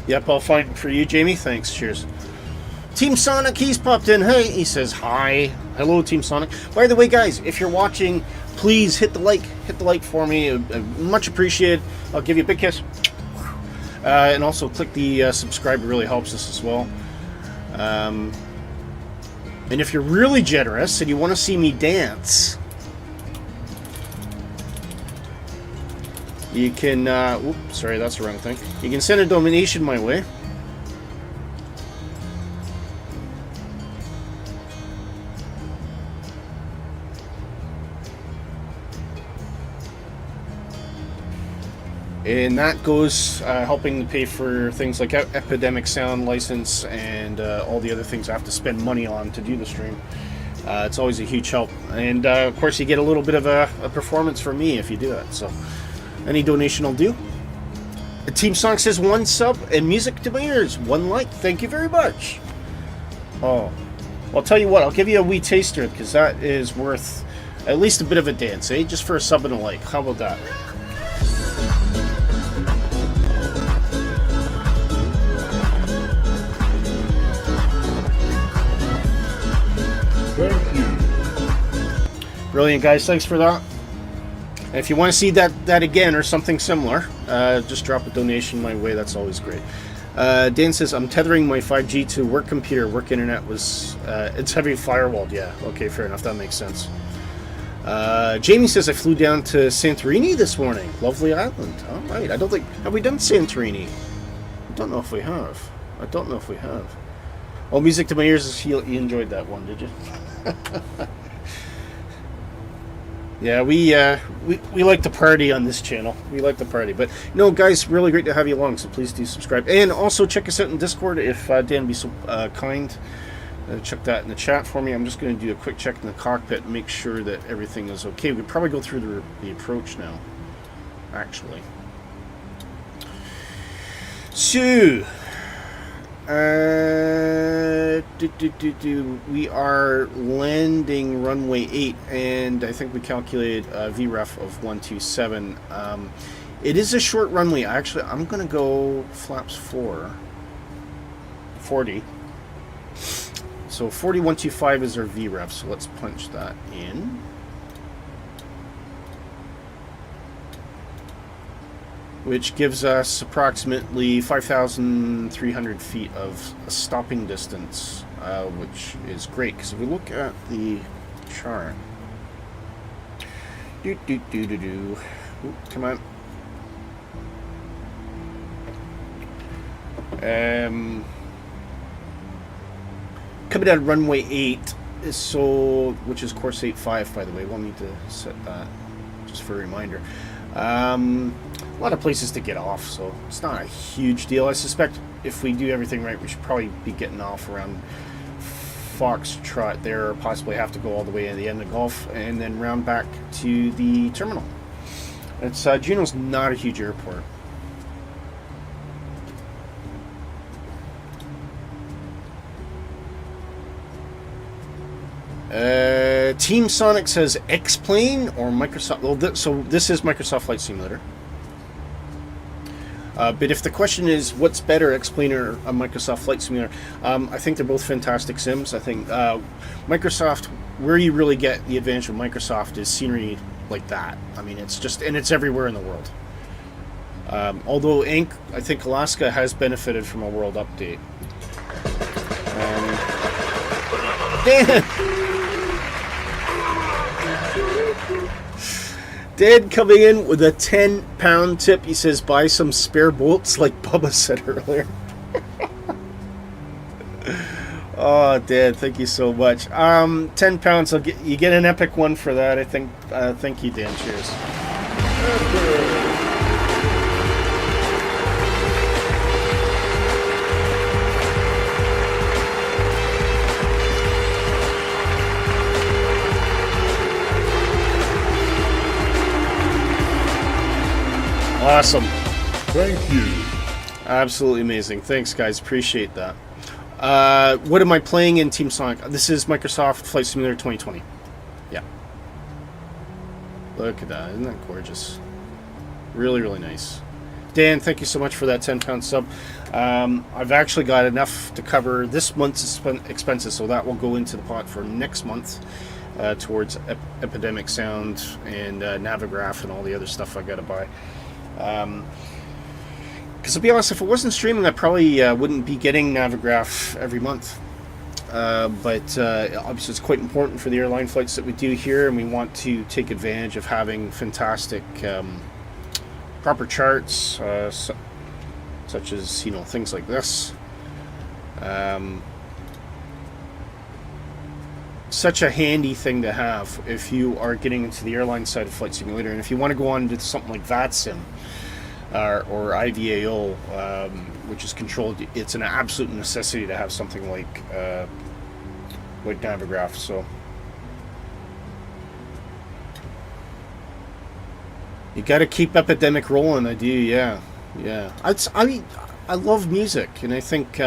Yep, I'll find for you, Jamie. Thanks. Cheers. Team Sonic, he's popped in. Hey, he says hi. Hello, Team Sonic. By the way, guys, if you're watching, please hit the like. Hit the like for me. Much appreciated. I'll give you a big kiss. And also click the subscribe. It really helps us as well. And if you're really generous and you want to see me dance, you can, oops, sorry, that's the wrong thing. You can send a donation my way. And that goes helping to pay for things like Epidemic Sound license and all the other things I have to spend money on to do the stream. It's always a huge help. And of course you get a little bit of a performance from me if you do that. So any donation will do. Team Song says 1 sub and music to my ears, 1 like. Thank you very much. Oh, I'll tell you what, I'll give you a wee taster because that is worth at least a bit of a dance, eh? Just for a sub and a like. How about that? Thank you. Brilliant, guys. Thanks for that. And if you want to see that again or something similar, just drop a donation my way. That's always great. Dan says, I'm tethering my 5G to work computer. Work internet was... it's heavy firewalled. Yeah, okay, fair enough. That makes sense. Jamie says, I flew down to Santorini this morning. Lovely island. All right. I don't think... Have we done Santorini? I don't know if we have. Oh, music to my ears. You enjoyed that one, did you? Yeah, we like to party on this channel. We like to party. But, no, guys, really great to have you along, so please do subscribe. And also check us out in Discord if Dan would be so kind. Check that in the chat for me. I'm just going to do a quick check in the cockpit and make sure that everything is okay. We could probably go through the approach now, actually. So... we are landing runway 8, and I think we calculated a VREF of 127. It is a short runway. Actually, I'm going to go flaps 40. So 4125 is our VREF, so let's punch that in. Which gives us approximately 5,300 feet of stopping distance, which is great, because if we look at the chart... Ooh, come on. Coming down runway 8, so, which is course 85, by the way. We'll need to set that, just for a reminder. A lot of places to get off, so it's not a huge deal. I suspect if we do everything right, we should probably be getting off around Foxtrot there, or possibly have to go all the way to the end of Gulf and then round back to the terminal. It's Juneau's not a huge airport. Team Sonic says X-Plane or Microsoft. Well, so this is Microsoft Flight Simulator. But if the question is what's better, X-Plane or a Microsoft Flight Simulator, I think they're both fantastic sims. I think Microsoft, where you really get the advantage of Microsoft is scenery like that. I mean, it's just, and it's everywhere in the world. Although I think Alaska has benefited from a world update. Dan coming in with a £10 tip. He says, buy some spare bolts like Bubba said earlier. Oh, Dan, thank you so much. £10, you get an epic one for that, I think. Thank you, Dan. Cheers. Awesome. Thank you. Absolutely amazing. Thanks, guys. Appreciate that. What am I playing in Team Sonic? This is Microsoft Flight Simulator 2020. Yeah. Look at that. Isn't that gorgeous? Really, really nice. Dan, thank you so much for that £10 sub. I've actually got enough to cover this month's expenses, so that will go into the pot for next month towards Epidemic Sound and Navigraph and all the other stuff I got to buy. Because to be honest, if it wasn't streaming, I probably wouldn't be getting Navigraph every month. But obviously it's quite important for the airline flights that we do here, and we want to take advantage of having fantastic proper charts, such as, things like this. Such a handy thing to have if you are getting into the airline side of Flight Simulator, and if you want to go on to something like VATSIM or IVAO, which is controlled, it's an absolute necessity to have something like Navigraph. So you got to keep Epidemic rolling. I do, yeah. I love music, and I think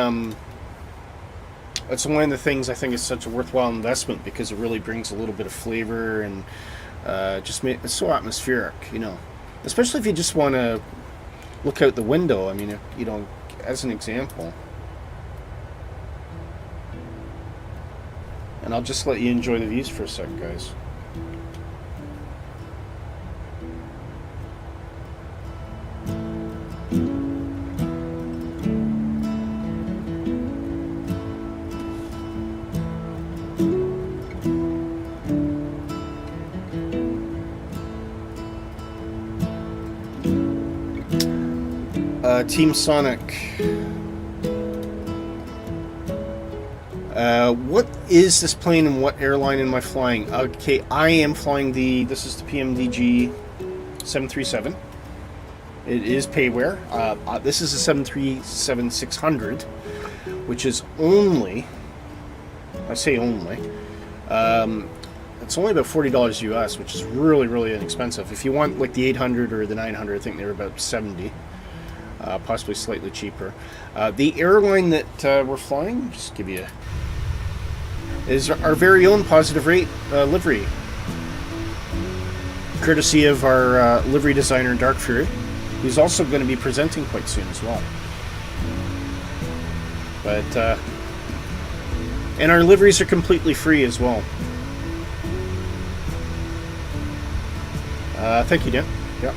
that's one of the things I think is such a worthwhile investment, because it really brings a little bit of flavor and it's so atmospheric, especially if you just want to look out the window. I mean, as an example, and I'll just let you enjoy the views for a second, guys. Team Sonic. What is this plane and what airline am I flying? Okay, I am flying this is the PMDG 737. It is payware. This is a 737-600, which is only, I say only, it's only about $40 US, which is really, really inexpensive. If you want like the 800 or the 900, I think they're about 70. Possibly slightly cheaper. The airline that we're flying, just give you is our very own Positive Rate livery, courtesy of our livery designer Dark Fury, who's also going to be presenting quite soon as well. But and our liveries are completely free as well. Thank you, Dan. Yep.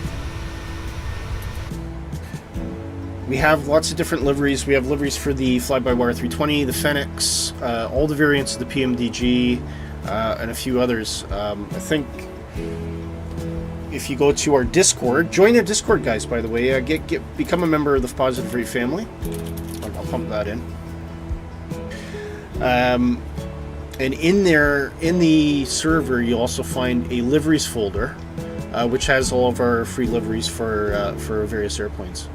We have lots of different liveries. We have liveries for the Fly-by-Wire 320, the Phoenix, all the variants of the PMDG, and a few others. I think if you go to our Discord, join our Discord, guys, by the way. Become a member of the Positive Rate family. I'll pump that in. And in there, in the server, you'll also find a liveries folder, which has all of our free liveries for various airplanes.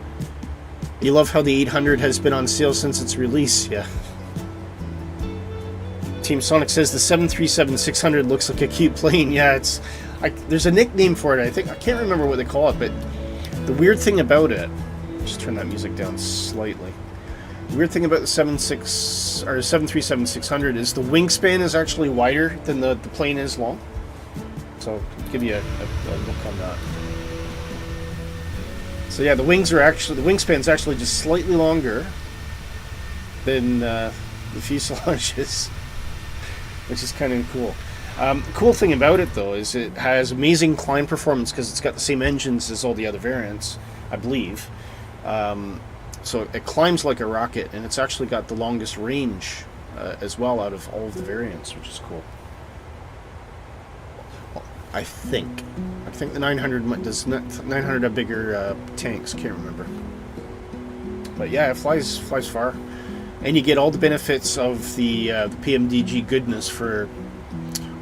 You love how the 800 has been on sale since its release, yeah. Team Sonic says the 737-600 looks like a cute plane. Yeah, there's a nickname for it. I can't remember what they call it, but the weird thing about it, just turn that music down slightly. The weird thing about the 737-600 is the wingspan is actually wider than the plane is long. So I'll give you a look on that. So yeah, the wingspan's actually just slightly longer than the fuselage is, which is kind of cool. Cool thing about it though is it has amazing climb performance because it's got the same engines as all the other variants, I believe. So it climbs like a rocket, and it's actually got the longest range as well out of all of the variants, which is cool. Well, I think the 900 does 900 have bigger tanks. Can't remember, but yeah, it flies far, and you get all the benefits of the PMDG goodness for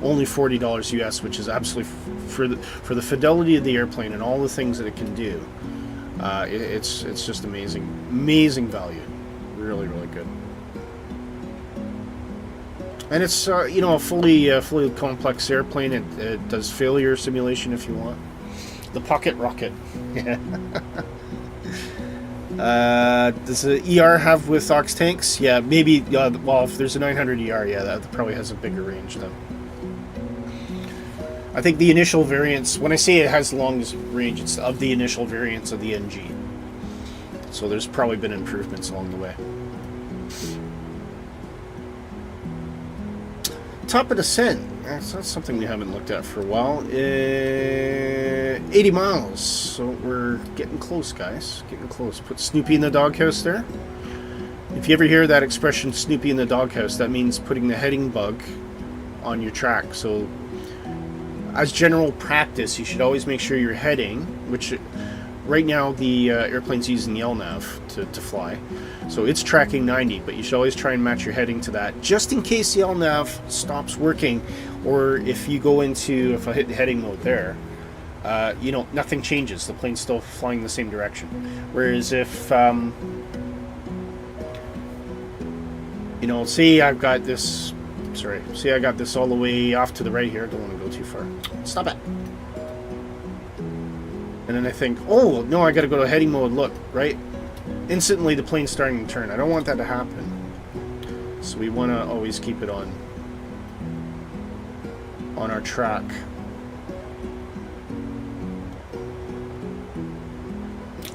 only $40 US, which is absolutely for the fidelity of the airplane and all the things that it can do. It's just amazing value, really good. And it's a fully complex airplane. It does failure simulation if you want. The pocket rocket. Yeah. Does the ER have with Ox tanks? Yeah, maybe. Well, if there's a 900 ER, yeah, that probably has a bigger range then. I think the initial variants, when I say it has the longest range, it's of the initial variants of the NG. So there's probably been improvements along the way. Top of descent. That's something we haven't looked at for a while. 80 miles. So we're getting close, guys. Getting close. Put Snoopy in the doghouse there. If you ever hear that expression, Snoopy in the doghouse, that means putting the heading bug on your track. So as general practice, you should always make sure you're heading, which right now the airplane's using the LNAV to fly. So it's tracking 90, but you should always try and match your heading to that, just in case the LNAV stops working, or if you go into, if I hit heading mode there, nothing changes. The plane's still flying the same direction. Whereas if, say I got this all the way off to the right here. Don't want to go too far. Stop it. And then I think, oh, no, I got to go to heading mode. Look, right? Instantly, the plane's starting to turn. I don't want that to happen. So we want to always keep it on our track.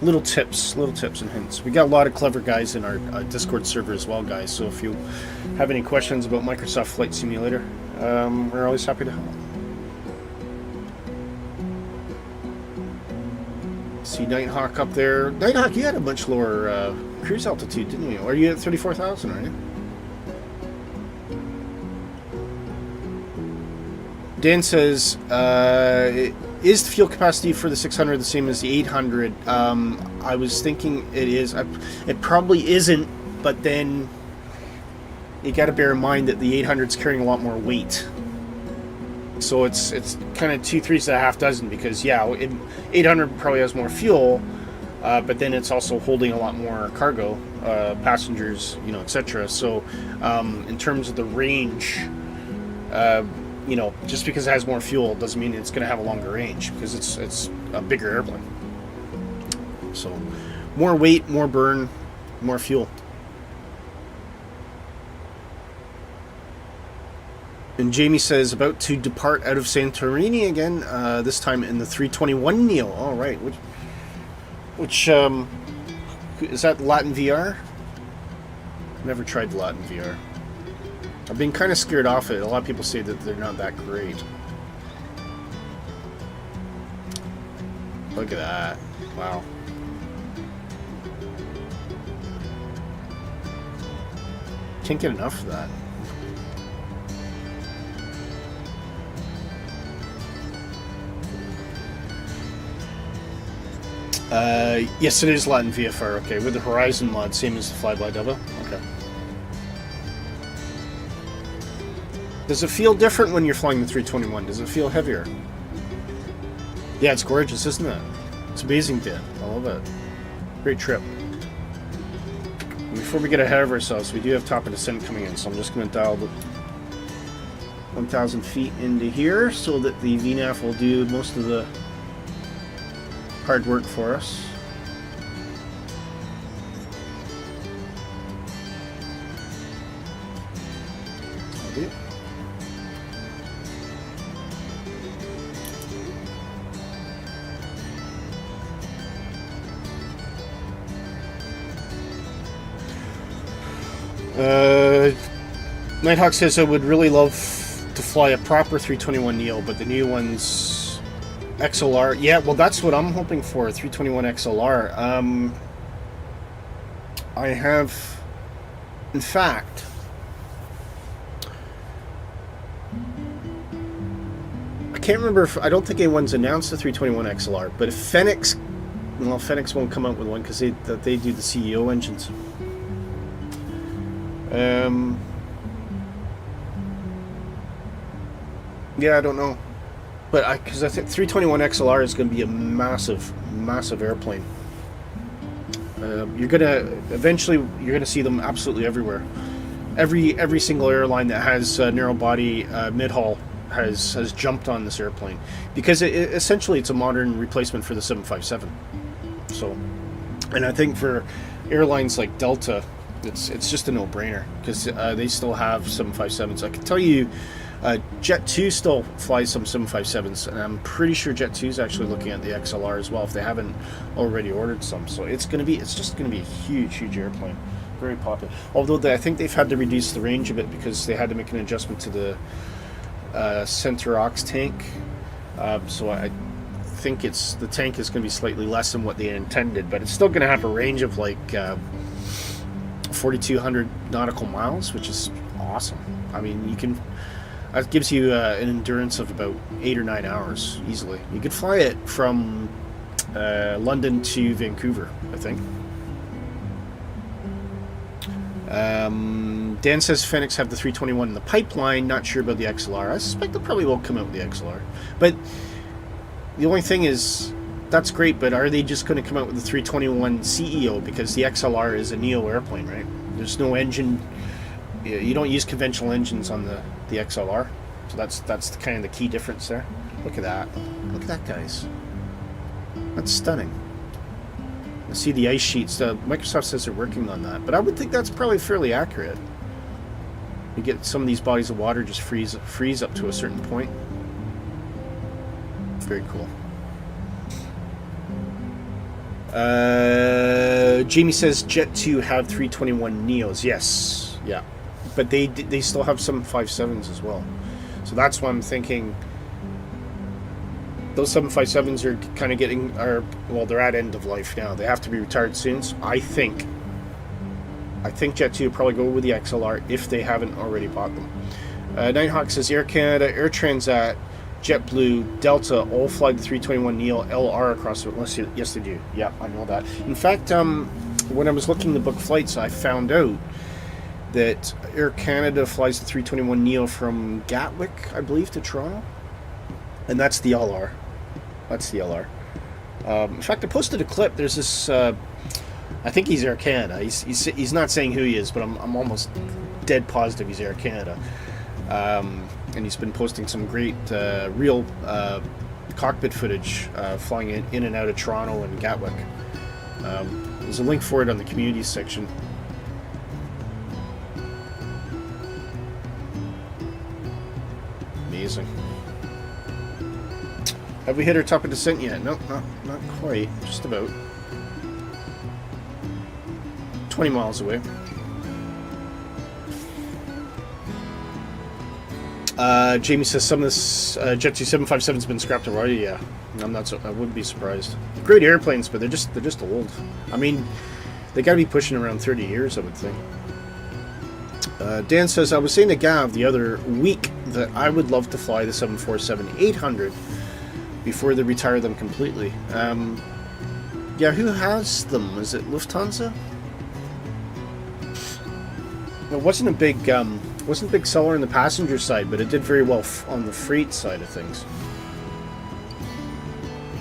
Little tips and hints. We got a lot of clever guys in our Discord server as well, guys. So if you have any questions about Microsoft Flight Simulator, we're always happy to help. See Nighthawk up there. Nighthawk, you had a much lower cruise altitude, didn't you? Or are you at 34,000, right? Dan says, is the fuel capacity for the 600 the same as the 800? I was thinking it is. It probably isn't, but then you got to bear in mind that the 800 is carrying a lot more weight. So it's kind of 2 3s and a half dozen, because 800 probably has more fuel, but then it's also holding a lot more cargo, passengers, etc. So in terms of the range, just because it has more fuel doesn't mean it's going to have a longer range, because it's a bigger airplane. So more weight, more burn, more fuel. And Jamie says, about to depart out of Santorini again, this time in the 321 Neo. All right. Which is that Latin VR? Never tried the Latin VR. I've been kind of scared off it. A lot of people say that they're not that great. Look at that. Wow. Can't get enough of that. Yes, it is Latin VFR. Okay, with the Horizon mod, same as the Fly-by-Dubba. Okay. Does it feel different when you're flying the 321? Does it feel heavier? Yeah, it's gorgeous, isn't it? It's amazing, Dan. I love it. Great trip. And before we get ahead of ourselves, we do have top of descent coming in, so I'm just going to dial the 1,000 feet into here so that the VNAV will do most of the hard work for us. Nighthawk says I would really love to fly a proper 321neo, but the new one's XLR. Yeah, well, that's what I'm hoping for, 321 XLR. I have, in fact, I can't remember if, I don't think anyone's announced the 321 XLR, but if Fenix, well, Fenix won't come out with one because they do the CEO engines. Yeah, I don't know, but because I think 321 XLR is going to be a massive, massive airplane. You're gonna see them absolutely everywhere. Every single airline that has narrow body mid-haul has jumped on this airplane because essentially it's a modern replacement for the 757. So, and I think for airlines like Delta, it's just a no-brainer because they still have 757s. I can tell you, Jet2 still flies some 757s, and I'm pretty sure Jet2 is actually looking at the XLR as well if they haven't already ordered some. So it's just gonna be a huge airplane, very popular. Although I think they've had to reduce the range a bit because they had to make an adjustment to the center aux tank. So I think the tank is going to be slightly less than what they intended, but it's still going to have a range of like 4,200 nautical miles, which is awesome. I mean, that gives you an endurance of about 8 or 9 hours easily. You could fly it from London to Vancouver, I think. Dan says Fenix have the 321 in the pipeline. Not sure about the XLR. I suspect they probably won't come out with the XLR. But the only thing is, that's great, but are they just going to come out with the 321 CEO? Because the XLR is a Neo airplane, right? There's no engine. You don't use conventional engines on the XLR. So that's kind of the key difference there. Look at that. Look at that, guys. That's stunning. I see the ice sheets. Microsoft says they're working on that, but I would think that's probably fairly accurate. You get some of these bodies of water just freeze up to a certain point. Very cool. Jamie says Jet2 have 321 Neos. Yes, yeah, but they still have some 757s as well. So that's why I'm thinking those 757s are kind of they're at end of life now. They have to be retired soon. So I think Jet2 will probably go with the XLR if they haven't already bought them. Nighthawk says Air Canada, Air Transat, JetBlue, Delta all fly the 321 Neo LR across the... Yes, they do. Yeah, I know that. In fact, when I was looking to book flights, I found out that Air Canada flies the 321 Neo from Gatwick, I believe, to Toronto. And that's the LR. That's the LR. In fact, I posted a clip. There's this... I think he's Air Canada. He's not saying who he is, but I'm almost dead positive he's Air Canada. And he's been posting some great real cockpit footage flying in and out of Toronto and Gatwick. There's a link for it on the community section. Amazing. Have we hit our top of descent yet? No, not quite. Just about. 20 miles away. Jamie says some of this Jet2 757 has been scrapped already. Yeah, I wouldn't be surprised. Great airplanes, but they're just old. I mean, they got to be pushing around 30 years, I would think. Dan says I was saying to Gav the other week that I would love to fly the 747-800 before they retire them completely. Yeah, who has them? Is it Lufthansa? It wasn't a big seller on the passenger side, but it did very well on the freight side of things.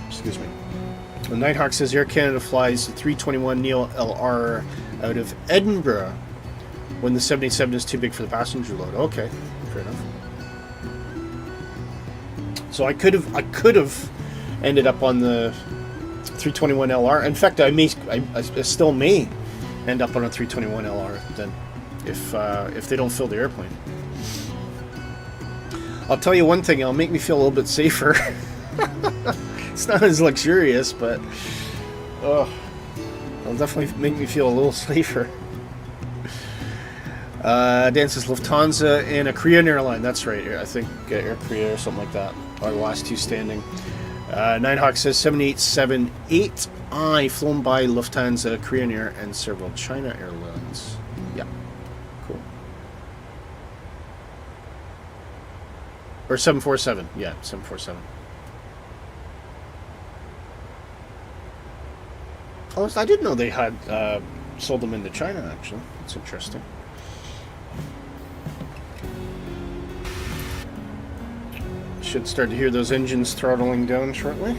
Excuse me. The Nighthawk says Air Canada flies the 321 Neo LR out of Edinburgh when the 787 is too big for the passenger load. Okay, fair enough. So I could have ended up on the 321 LR. In fact, I still may end up on a 321 LR then. If they don't fill the airplane. I'll tell you one thing, it'll make me feel a little bit safer. It's not as luxurious, but it'll definitely make me feel a little safer. Dan says Lufthansa and a Korean airline. That's right. I think Air Korea or something like that are the last two standing. Ninehawk says 7878I flown by Lufthansa, Korean Air, and several China airlines. Yeah, cool. Or 747. Yeah, 747. Oh, I didn't know they had sold them into China, actually. That's interesting. Should start to hear those engines throttling down shortly.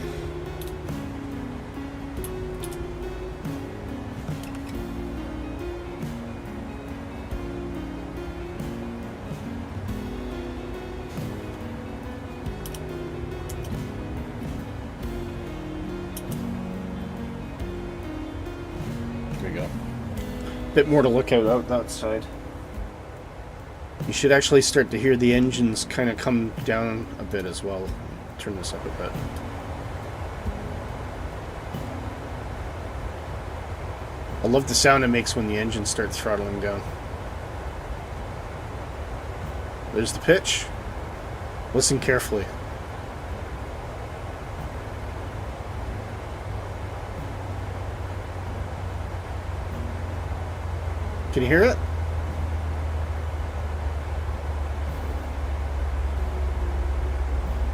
There we go. Bit more to look out that side. You should actually start to hear the engines kind of come down a bit as well. Turn this up a bit. I love the sound it makes when the engine starts throttling down. There's the pitch. Listen carefully. Can you hear it?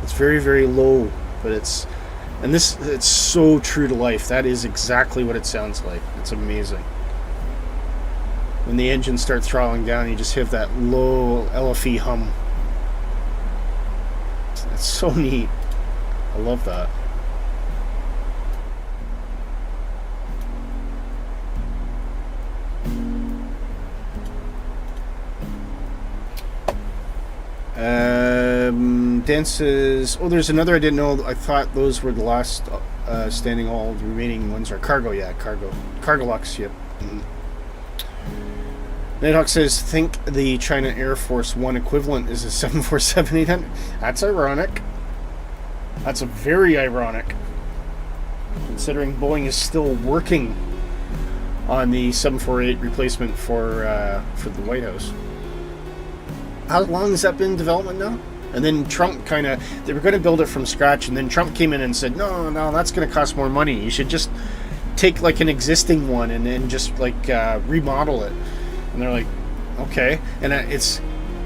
It's very, very low, but it's so true to life. That is exactly what it sounds like. It's amazing. When the engine starts throttling down, you just have that low LFE hum. It's so neat. I love that. Dan says, oh, there's another I didn't know. I thought those were the last standing. All the remaining ones are cargo. Yeah, cargo. Cargolux, yep. Mm-hmm. Nighthawk says, think the China Air Force One equivalent is a 747-800. That's ironic. That's a very ironic. Considering Boeing is still working on the 748 replacement for the White House. How long has that been in development now? And then Trump they were going to build it from scratch, and then Trump came in and said, no, that's going to cost more money. You should just take like an existing one and then just like remodel it. And they're like, okay. And it's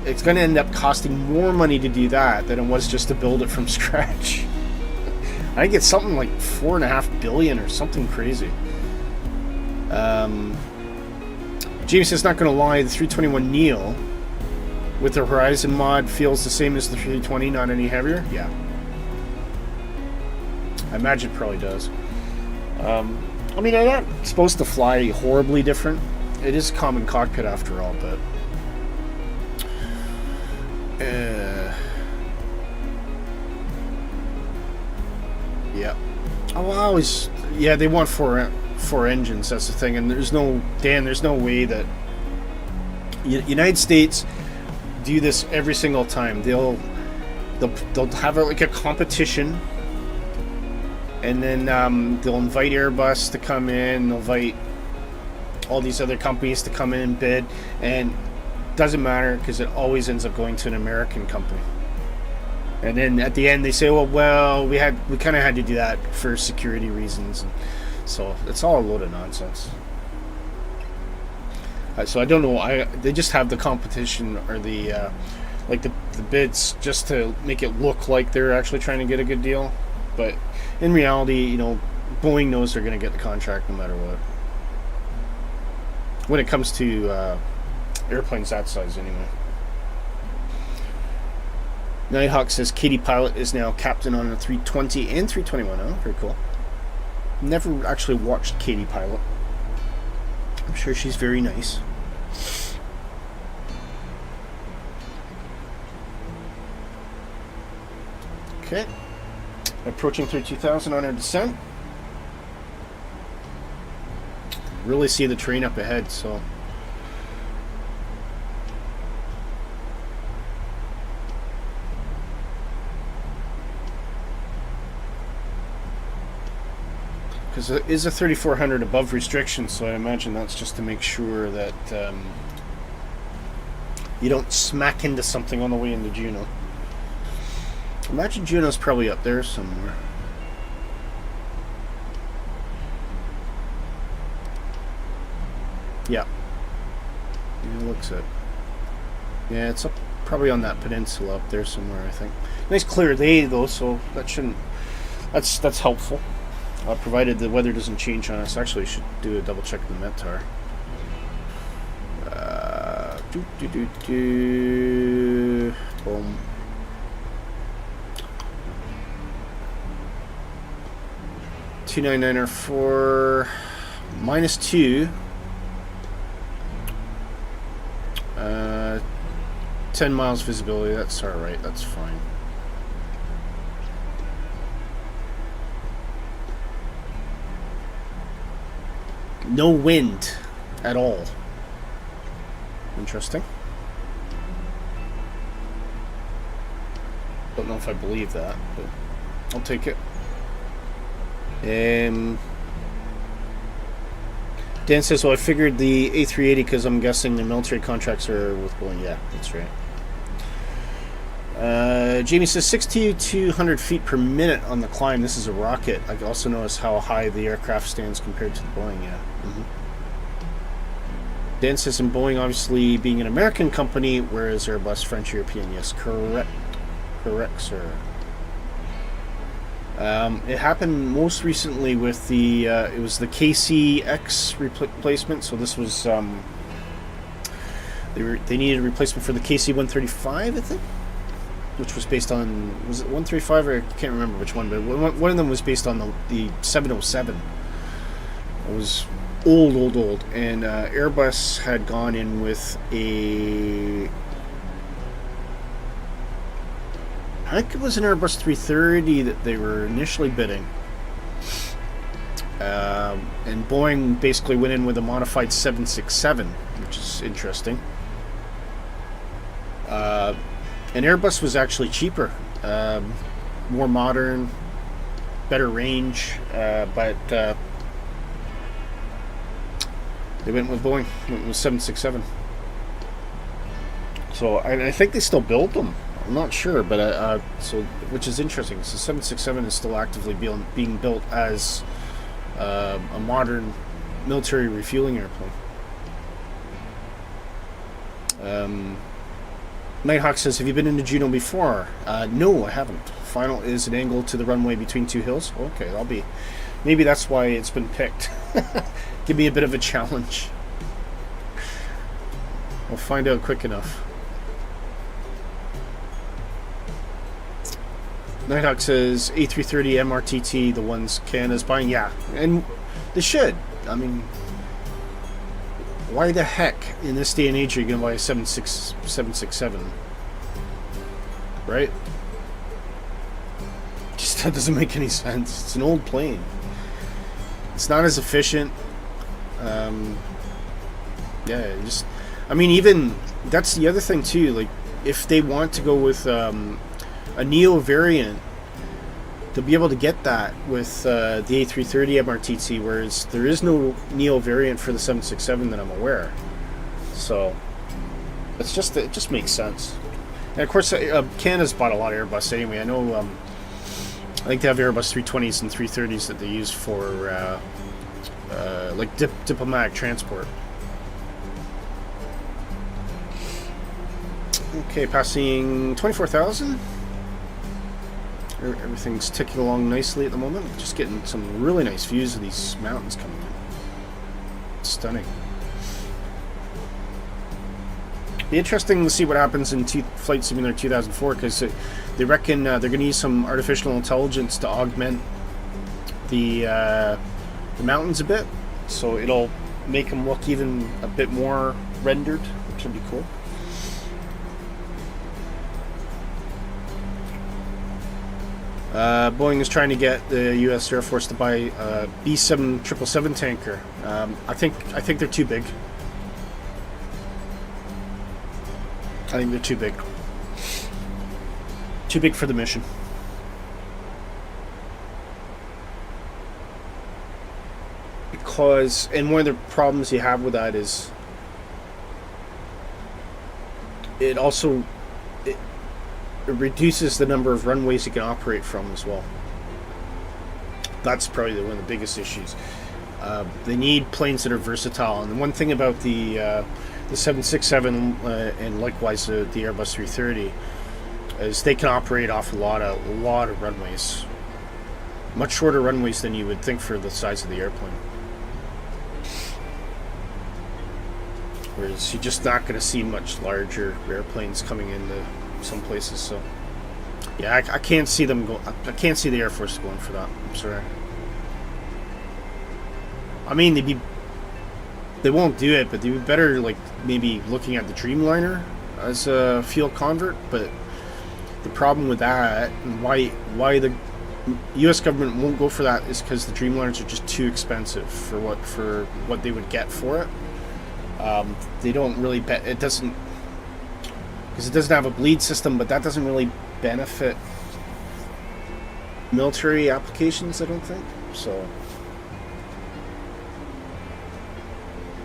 going to end up costing more money to do that than it was just to build it from scratch. I think it's something like $4.5 billion or something crazy. James says, not going to lie, the 321neo with the Horizon mod feels the same as the 320, not any heavier. Yeah, I imagine it probably does. I mean, I'm not supposed to fly horribly different. It is a common cockpit after all, but yeah. Oh, they want four engines. That's the thing, and there's no way that United States do this every single time. They'll have like a competition, and then they'll invite Airbus to come in. They'll invite all these other companies to come in and bid, and it doesn't matter because it always ends up going to an American company. And then at the end they say, well, we kind of had to do that for security reasons, and so it's all a load of nonsense. So I don't know. They just have the competition or the bids just to make it look like they're actually trying to get a good deal, but in reality, Boeing knows they're going to get the contract no matter what. When it comes to airplanes that size, anyway. Nighthawk says Katie Pilot is now captain on a 320 and 321. Oh, very cool. Never actually watched Katie Pilot. I'm sure she's very nice. Okay. Approaching 32,000 on our descent. Really see the train up ahead, so. Because it is a 3,400 above restriction, so I imagine that's just to make sure that you don't smack into something on the way into Juneau. Imagine Juneau's probably up there somewhere. Yeah. It looks it. Yeah, it's up probably on that peninsula up there somewhere, I think. Nice clear day though, so that shouldn't. That's helpful. Provided the weather doesn't change on us. Actually, I should do a double check in the METAR. Boom. -299R4 -2. 10 miles visibility. That's all right. That's fine. No wind at all. Interesting. Don't know if I believe that, but I'll take it. Dan says, well, I figured the A380 because I'm guessing the military contracts are with Boeing. Yeah, that's right. Jamie says 6,200 feet per minute on the climb. This is a rocket. I also notice how high the aircraft stands compared to the Boeing. Yeah. Dan says, in Boeing obviously being an American company, whereas Airbus French European. Yes, correct. Correct, sir. It happened most recently with the it was the KC-X replacement. So this was they needed a replacement for the KC-135, I think, which was based on, was it 135 or I can't remember which one, but one of them was based on the 707. It was old, and Airbus had gone in with a, I think it was an Airbus 330 that they were initially bidding. And Boeing basically went in with a modified 767, which is interesting. And Airbus was actually cheaper, more modern, better range, but they went with Boeing, went with 767. So I think they still build them. I'm not sure, but so, which is interesting. So 767 is still actively being built as a modern military refueling airplane. Nighthawk says, have you been into Juneau before? No, I haven't. Final is an angle to the runway between two hills. Okay, maybe that's why it's been picked. Give me a bit of a challenge. I'll find out quick enough. Nighthawk says A330 MRTT, the ones Canada's buying. Yeah, and they should. I mean, why the heck in this day and age are you going to buy a 767? Right? Just that doesn't make any sense. It's an old plane. It's not as efficient. Yeah, just, I mean, even that's the other thing too. Like, if they want to go with a Neo variant, to be able to get that with the A330 MRTT, whereas there is no Neo variant for the 767 that I'm aware. So it just makes sense. And of course, Canada's bought a lot of Airbus anyway. I know. I think they have Airbus 320s and 330s that they use for like diplomatic transport. Okay, passing 24,000. Everything's ticking along nicely at the moment. Just getting some really nice views of these mountains coming in. It's stunning. Be interesting to see what happens in Flight Simulator 2004, because they reckon they're going to use some artificial intelligence to augment the mountains a bit, so it'll make them look even a bit more rendered, which would be cool. Boeing is trying to get the U.S. Air Force to buy a B777 tanker. I think they're too big. I think they're too big. Too big for the mission. Because, and one of the problems you have with that is it also it reduces the number of runways you can operate from as well. That's probably one of the biggest issues. They need planes that are versatile, and the one thing about the 767 and likewise the Airbus 330 is they can operate off a lot of runways, much shorter runways than you would think for the size of the airplane. Whereas you're just not going to see much larger airplanes coming into some places. So yeah, I can't see them go. I can't see the Air Force going for that. I'm sorry. I mean, they won't do it, but they'd be better like maybe looking at the Dreamliner as a fuel convert. But the problem with that, and why the U.S. government won't go for that, is because the Dreamliners are just too expensive for what they would get for it. They don't really it doesn't, because it doesn't have a bleed system, but that doesn't really benefit military applications, I don't think. So,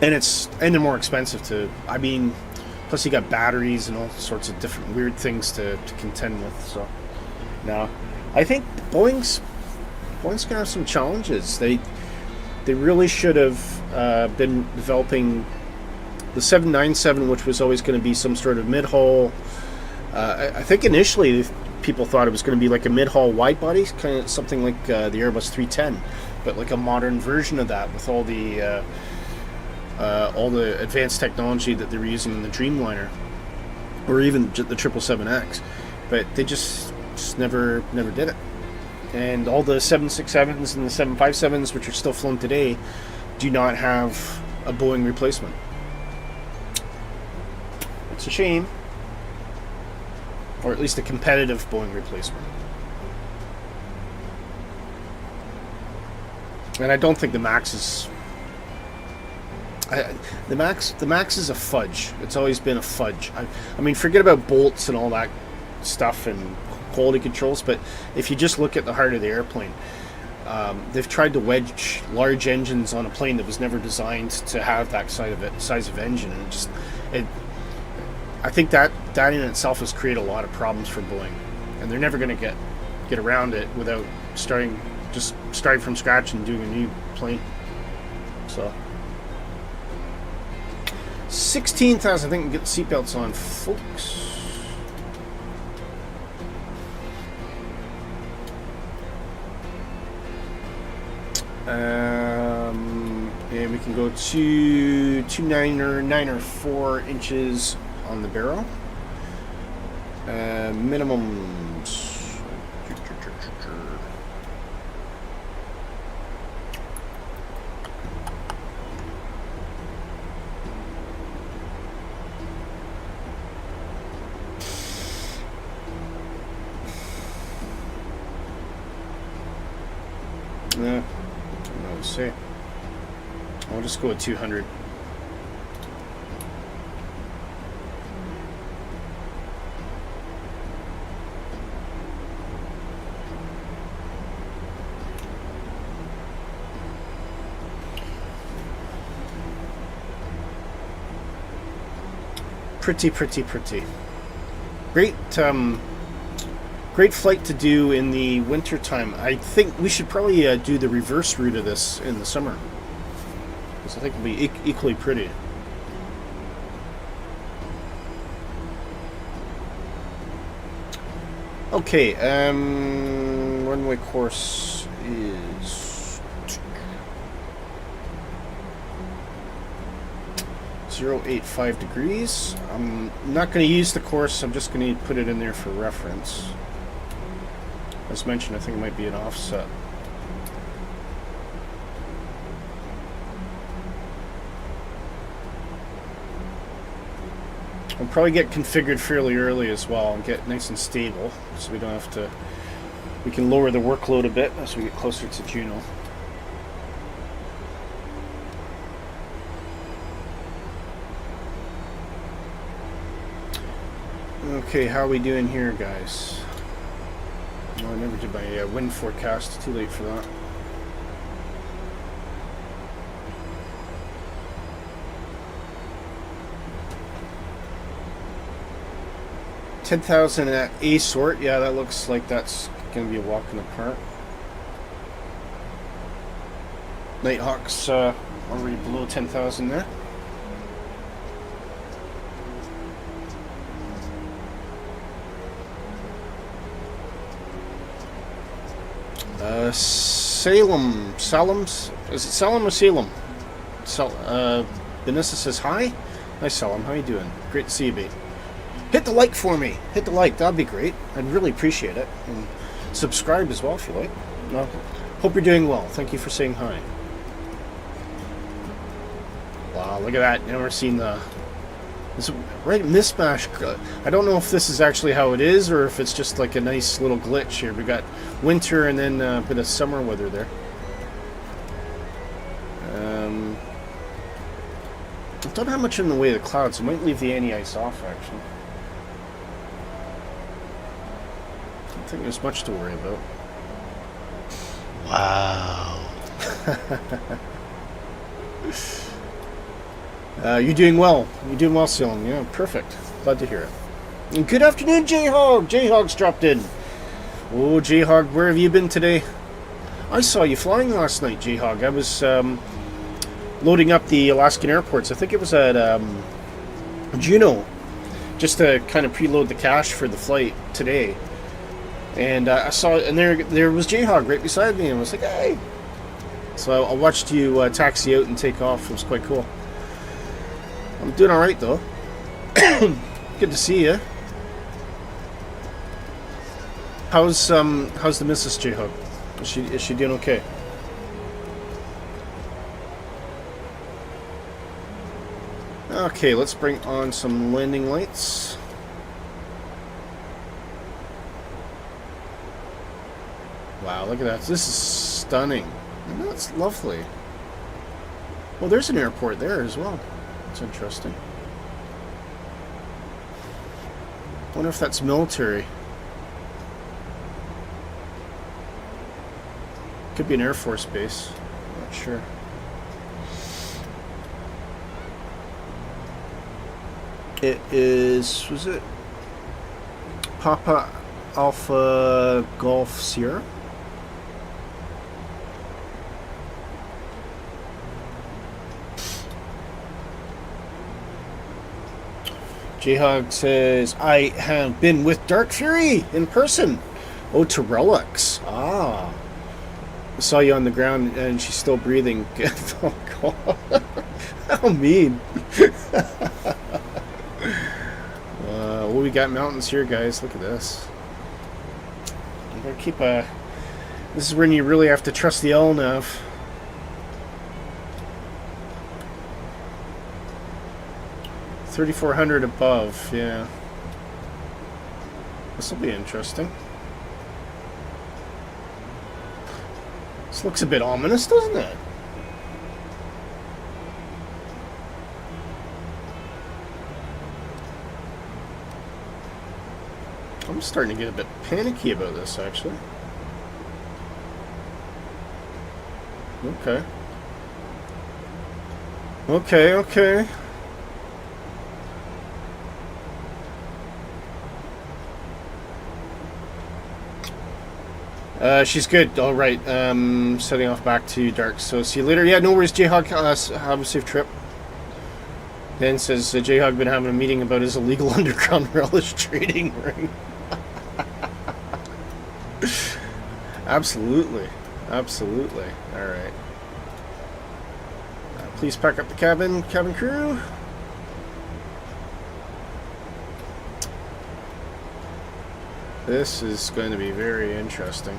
and they're more expensive too. I mean, plus you got batteries and all sorts of different weird things to contend with. So, now I think Boeing's gonna have some challenges. They really should have been developing the 797, which was always going to be some sort of mid-haul. I think initially people thought it was going to be like a mid-haul wide-body, kind of something like the Airbus 310, but like a modern version of that with all the advanced technology that they were using in the Dreamliner, or even the 777X. But they just never did it. And all the 767s and the 757s, which are still flown today, do not have a Boeing replacement. It's a shame. Or at least a competitive Boeing replacement. And I don't think the Max is... The Max is a fudge. It's always been a fudge. I mean, forget about bolts and all that stuff and quality controls, but if you just look at the heart of the airplane, they've tried to wedge large engines on a plane that was never designed to have that size of engine, and I think that in itself has created a lot of problems for Boeing, and they're never going to get around it without starting from scratch and doing a new plane. So 16,000. I think we can get the seatbelts on, folks. And we can go to 9 or 4 inches on the barrel. Minimums. Yeah, I don't know what to say. I'll just go with 200. Pretty. Great flight to do in the winter time. I think we should probably do the reverse route of this in the summer, because I think it'll be equally pretty. Okay, runway course is 085 degrees. I'm not going to use the course, I'm just going to put it in there for reference. As mentioned, I think it might be an offset. I'll probably get configured fairly early as well and get nice and stable, so we don't have to... We can lower the workload a bit as we get closer to Juneau. Okay, how are we doing here, guys? No, I never did my wind forecast. Too late for that. 10,000 at A sort. Yeah, that looks like that's going to be a walk in the park. Nighthawk's already below 10,000 there. Salem's, is it Salem or Salem? Vanessa says hi. Hi Salem, how you doing? Great to see you, babe. Hit the like for me. Hit the like, that'd be great. I'd really appreciate it. And subscribe as well if you like. No, hope you're doing well. Thank you for saying hi. Wow, look at that. Never seen this right mismatch. I don't know if this is actually how it is or if it's just like a nice little glitch here. We got winter and then a bit of summer weather there. I don't have much in the way of the clouds. I might leave the anti-ice off actually. I don't think there's much to worry about. Wow. You're doing well. You're doing well, Salem. Yeah, perfect. Glad to hear it. And good afternoon, J-Hog. J-Hog's dropped in. Oh, J-Hog, where have you been today? I saw you flying last night, J-Hog. I was loading up the Alaskan airports. I think it was at Juneau, just to kind of preload the cache for the flight today. And I saw, and there was J-Hog right beside me, and I was like, hey. So I watched you taxi out and take off. It was quite cool. I'm doing all right though. Good to see you. How's the Mrs. J-Hug? Is she doing okay? Okay, let's bring on some landing lights. Wow, look at that. This is stunning. And that's lovely. Well, there's an airport there as well. That's interesting. Wonder if that's military. Could be an Air Force base. Not sure. It is, was it Papa Alpha Golf Sierra? J-Hog says, I have been with Dark Fury in person. Oh, to Relics. Ah. I saw you on the ground and she's still breathing. Oh, God. How mean. Well, we got mountains here, guys. Look at this. You gotta keep a... This is when you really have to trust the LNAV. $3,400 above, yeah. This will be interesting. This looks a bit ominous, doesn't it? I'm starting to get a bit panicky about this, actually. Okay. Okay. She's good. All right. Setting off back to Dark. So see you later. Yeah, no worries, J-Hog. Have a safe trip. Dan says J-Hog been having a meeting about his illegal underground relish trading ring. Absolutely. Absolutely. All right. Please pack up the cabin crew. This is going to be very interesting.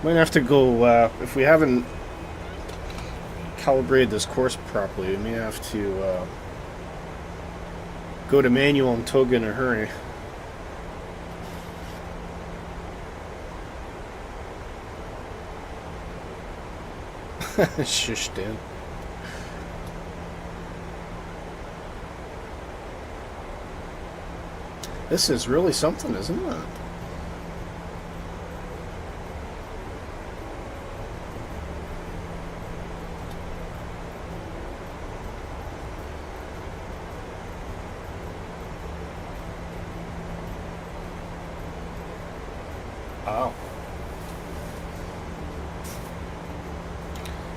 Might have to go, if we haven't calibrated this course properly, we may have to go to manual and toga in a hurry. Shush, Dan. This is really something, isn't it?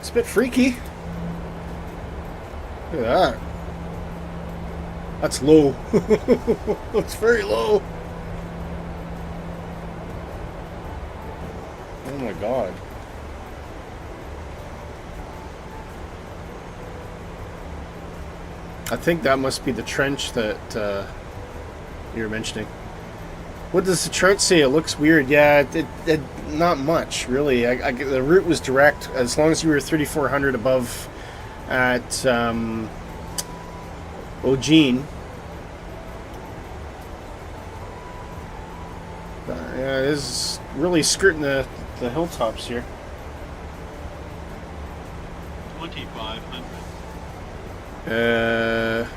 It's a bit freaky. Look at that. That's low. That's very low. Oh my god. I think that must be the trench that you were mentioning. What does the chart say? It looks weird. Yeah, it not much, really. The route was direct. As long as you were 3,400 above at Eugene. Yeah, it is really skirting the hilltops here. 2,500.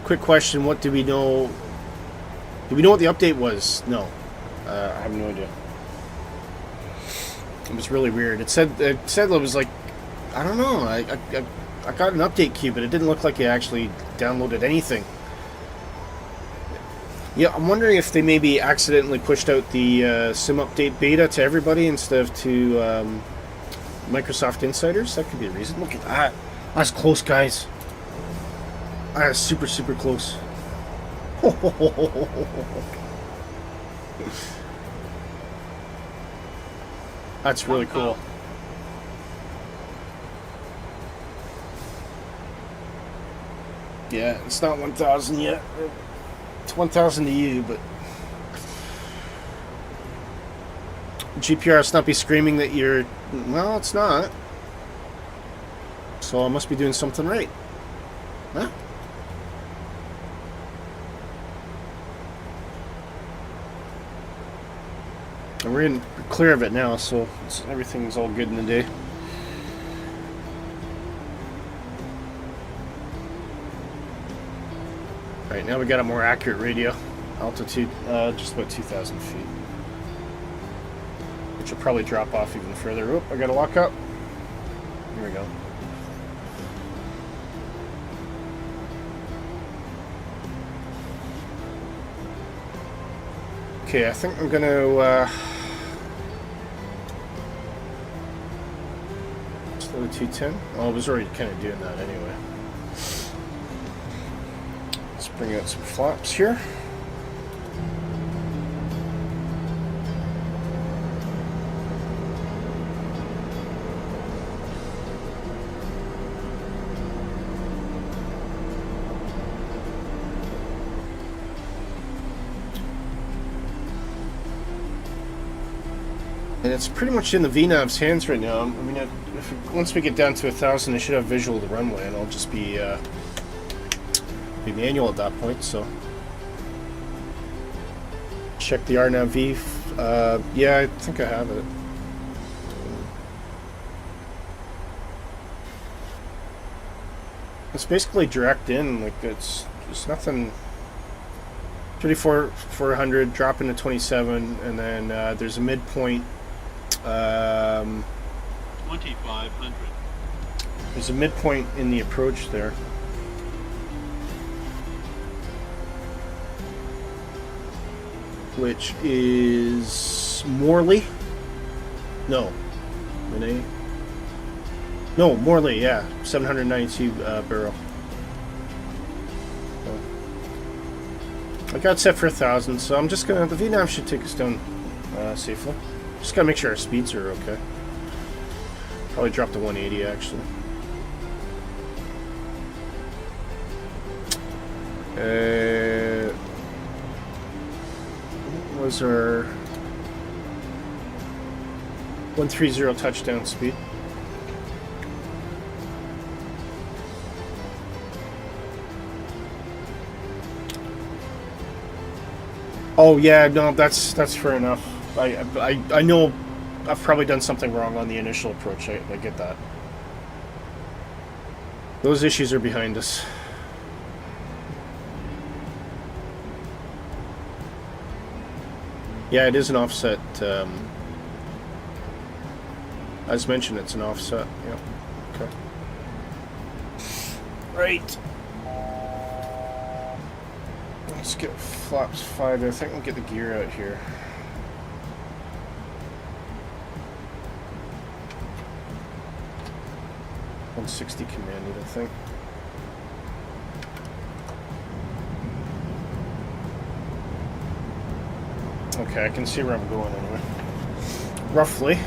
Quick question. What do we know? Do we know what the update was? No. I have no idea. It was really weird. It said it was like, I don't know. I got an update queue, but it didn't look like it actually downloaded anything. Yeah, I'm wondering if they maybe accidentally pushed out the SIM update beta to everybody instead of to Microsoft insiders. That could be a reason. Look at that. That's close, guys. That is super, super close. That's really cool. Yeah, it's not 1,000 yet. It's 1,000 to you, but GPRS not be screaming that you're... Well, it's not. So I must be doing something right. Huh? And we're clear of it now, so everything's all good in the day. Right, now we got a more accurate radio. Altitude, just about 2,000 feet. Which will probably drop off even further. Oop, I gotta lock up. Here we go. Okay, I think I'm gonna slow to 210. Oh, I was already kind of doing that anyway. Let's bring out some flaps here. And it's pretty much in the VNAV's hands right now. I mean, once we get down to 1,000, I should have visual of the runway, and I'll just be manual at that point. So check the RNAV. Yeah, I think I have it. It's basically direct in. Like there's nothing. 3,400, drop into 27, and then there's a midpoint. 2,500. There's a midpoint in the approach there. Which is Morley? No. Renee? No, Morley, yeah. 792 barrel. So. I got set for 1,000, so I'm just gonna... The VNAV should take us down safely. Just gotta make sure our speeds are okay. Probably drop to 180 actually. What was our 130 touchdown speed? Oh yeah, no, that's fair enough. I know I've probably done something wrong on the initial approach. I get that. Those issues are behind us. Yeah, it is an offset. As mentioned, it's an offset. Yeah. Okay. Right. Let's get flaps 5. I think we'll get the gear out here. 160 commanded, I think. Okay, I can see where I'm going anyway. Roughly.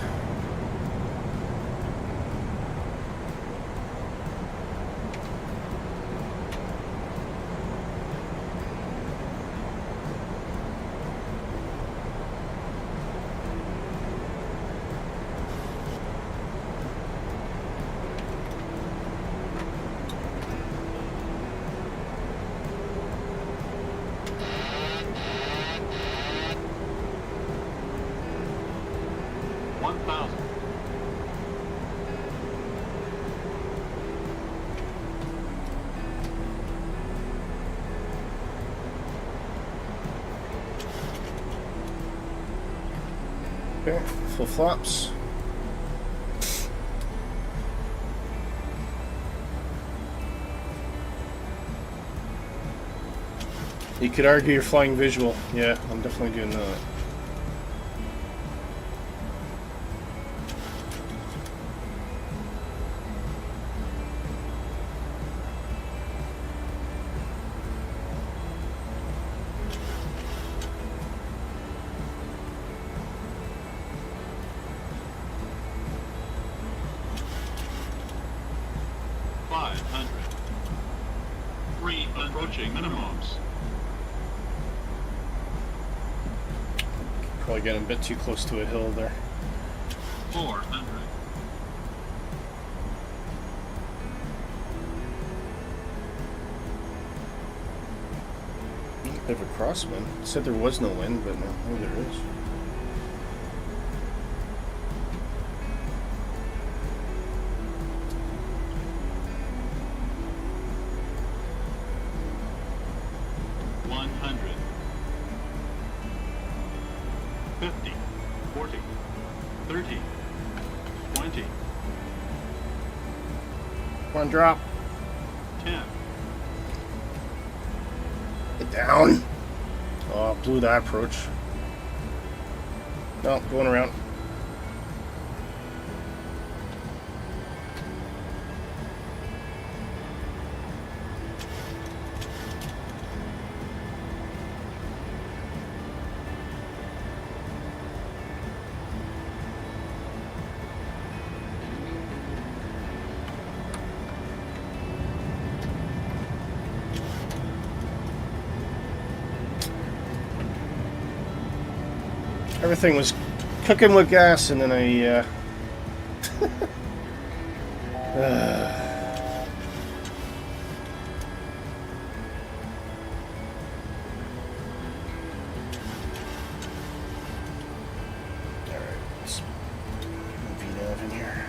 Okay, full flops. You could argue you're flying visual. Yeah, I'm definitely doing that. Approaching minimums. Probably getting a bit too close to a hill there. 400. Bit of a crosswind. Said there was no wind, but no, there is. One drop. 10. Get down. Oh, blew that approach. No, going around. Everything was cooking with gas, and then I Alright, let's move V-nav in here.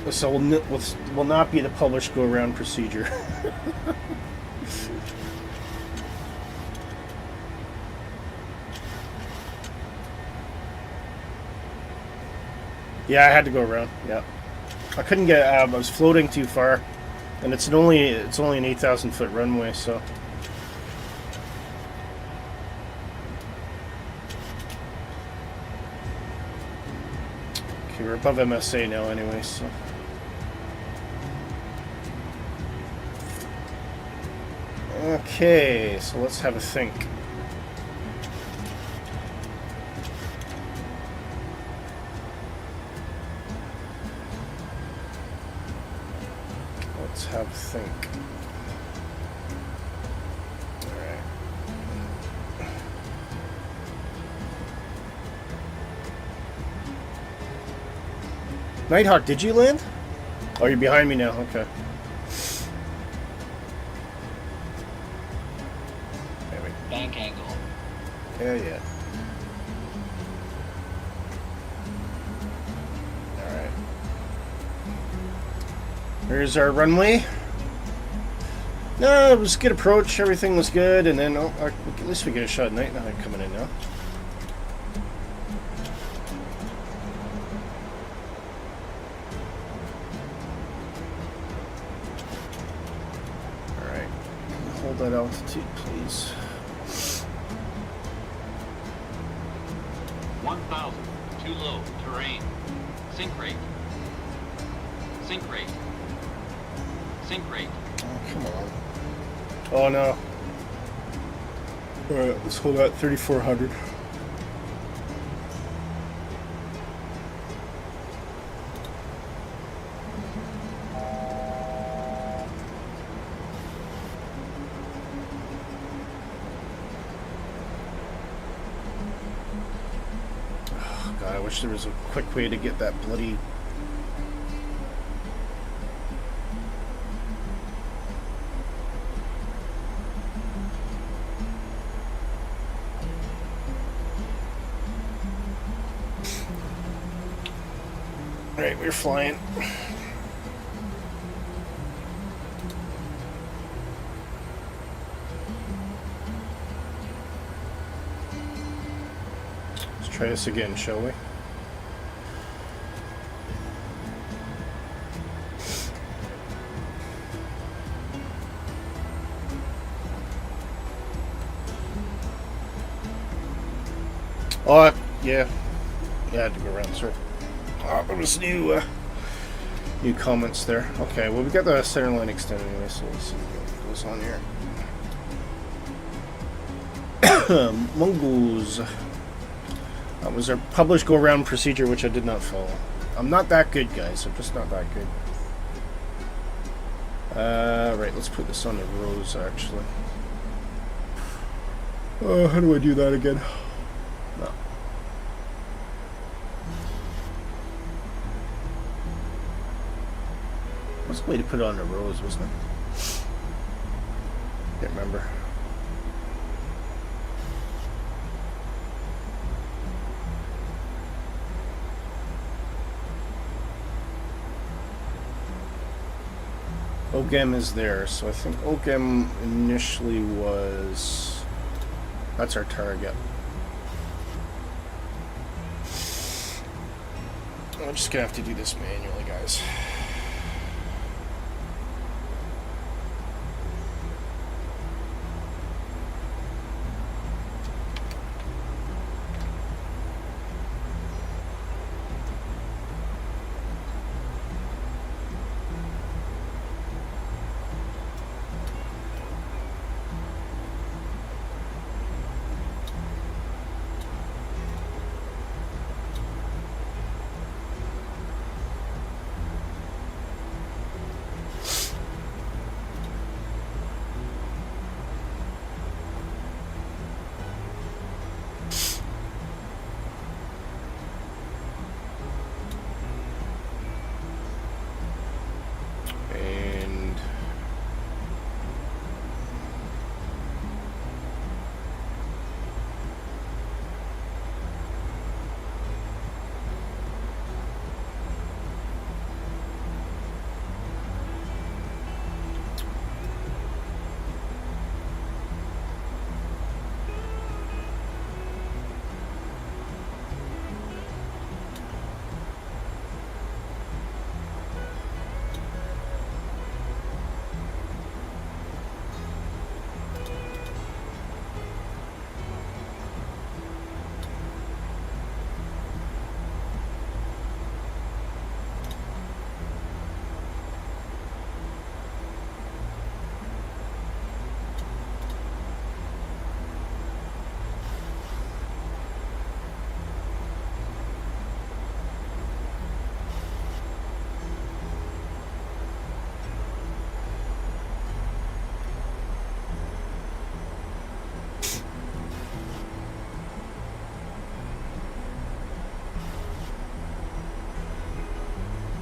This will not be the published go-around procedure. Yeah, I had to go around. Yeah, I couldn't get. I was floating too far, and it's only an 8,000-foot runway, so. Okay, we're above MSA now, anyway, so. Okay, so let's have a think. Let's have a think. Alright. Nighthawk, did you land? Oh, you're behind me now, okay. Bank angle. Yeah. Alright. Here's our runway. No, it was a good approach. Everything was good. And then, at least we get a shot at Nighthawk coming in now. Alright. Hold that altitude, please. 1,000. Too low. Terrain. Sink rate. Sink rate. Sink rate. Oh, come on. Oh, no. Alright, let's hold at 3,400. Oh, God, I wish there was a quick way to get that bloody... Alright, we're flying. Let's try this again, shall we? Oh, yeah. Yeah, I had to go around, sorry. Oh, there was new comments there. Okay, well, we got the center line extended anyway, so let's see what goes on here. Mongoose. That was our published go-around procedure, which I did not follow. I'm not that good, guys. I'm just not that good. Right, let's put this on the rows, actually. How do I do that again? No. What's the way to put it on the rows, wasn't it? Can't remember. OGEM is there, so I think OGEM initially was... That's our target. I'm just gonna have to do this manually, guys.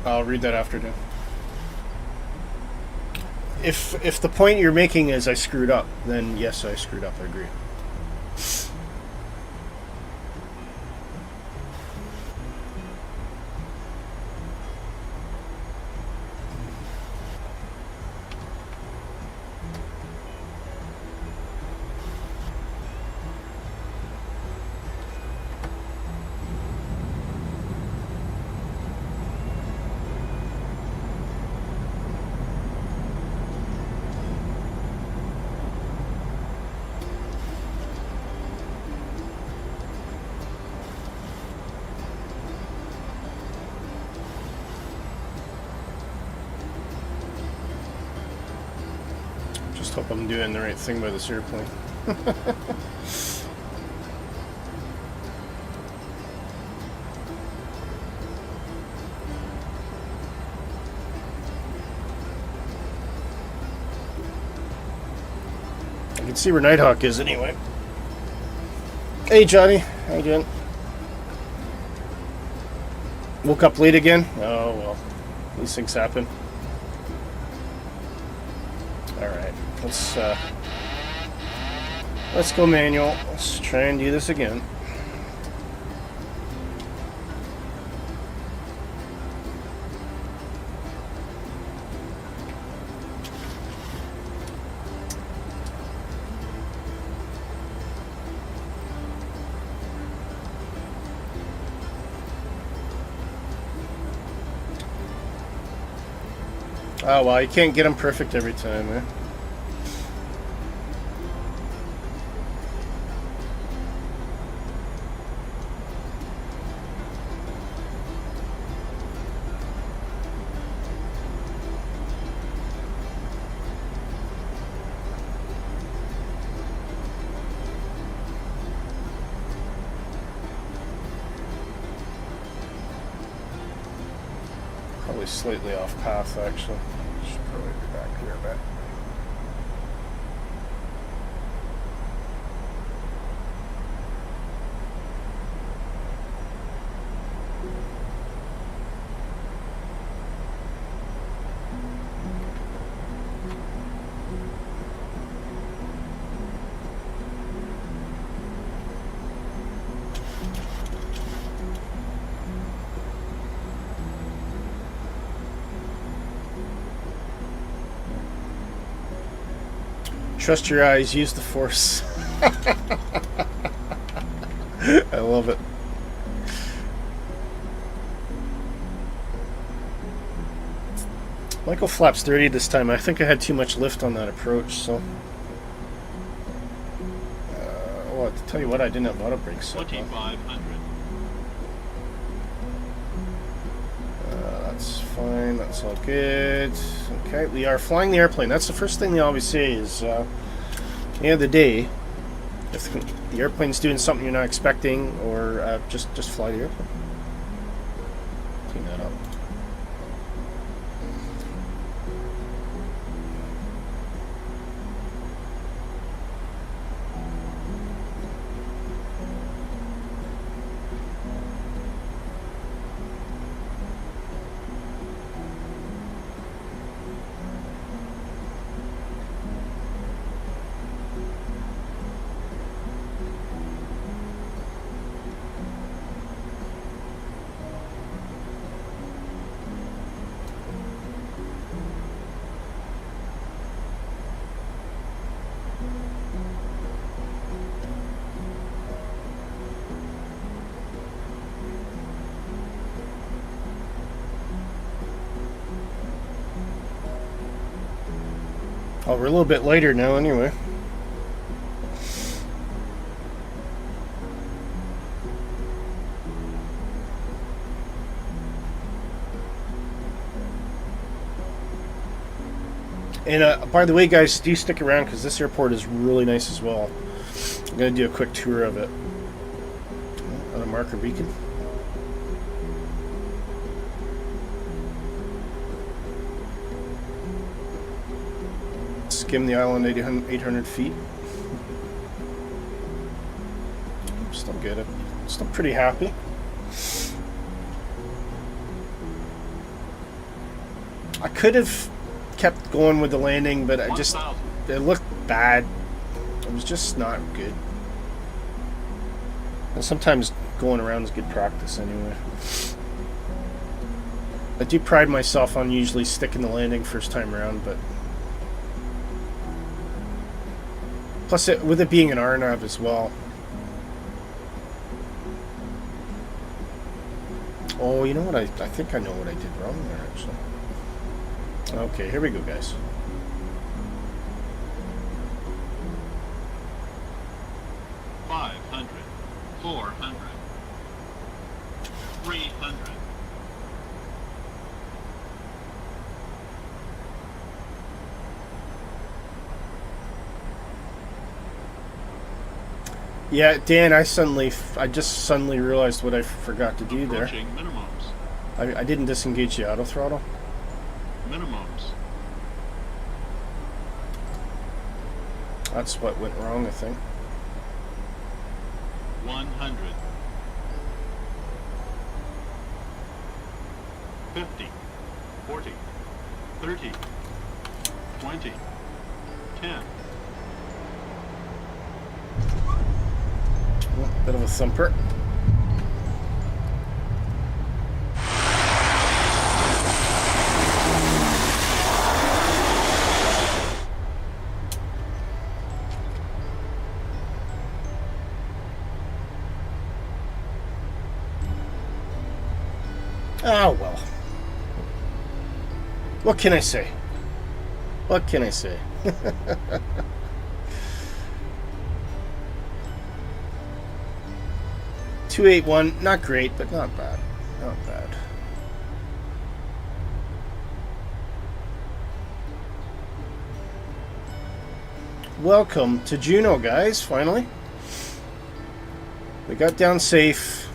I'll read that after, Dan. If the point you're making is I screwed up, then yes, I screwed up. I agree. just hope I'm doing the right thing by this airplane. I can see where Nighthawk is anyway. Hey Johnny, how you doing? Woke up late again? Oh well, these things happen. Alright, let's go manual. Let's try and do this again. Oh well, you can't get them perfect every time, eh? Probably slightly off path, actually. Should probably be back here a bit. Trust your eyes, use the force. I love it. Michael flaps 30 this time. I think I had too much lift on that approach, so. Well, to tell you what, I didn't have auto brakes. 2500. That's fine, that's all good. Okay, we are flying the airplane. That's the first thing they always say is, the end of the day, if the airplane's doing something you're not expecting, or just fly the airplane. Clean that up. Oh, we're a little bit later now anyway. And by the way, guys, do stick around because this airport is really nice as well. I'm going to do a quick tour of it. On a marker beacon. Skim the island 800 feet. Still get it. Still pretty happy. I could have kept going with the landing, but it looked bad. It was just not good. And sometimes going around is good practice anyway. I do pride myself on usually sticking the landing first time around, but plus with it being an RNAV as well. Oh, you know what? I think I know what I did wrong there, actually. Okay, here we go, guys. $500, $400, $300. Yeah, Dan, I just suddenly realized what I forgot to do there. Approaching minimums. I didn't disengage the auto throttle. Minimums. That's what went wrong, I think. 100. 50. 40. 30. 20. 10. Oh, bit of a thumper. Oh, well. What can I say? What can I say? 281, not great, but not bad. Not bad. Welcome to Juneau, guys, finally. We got down safe.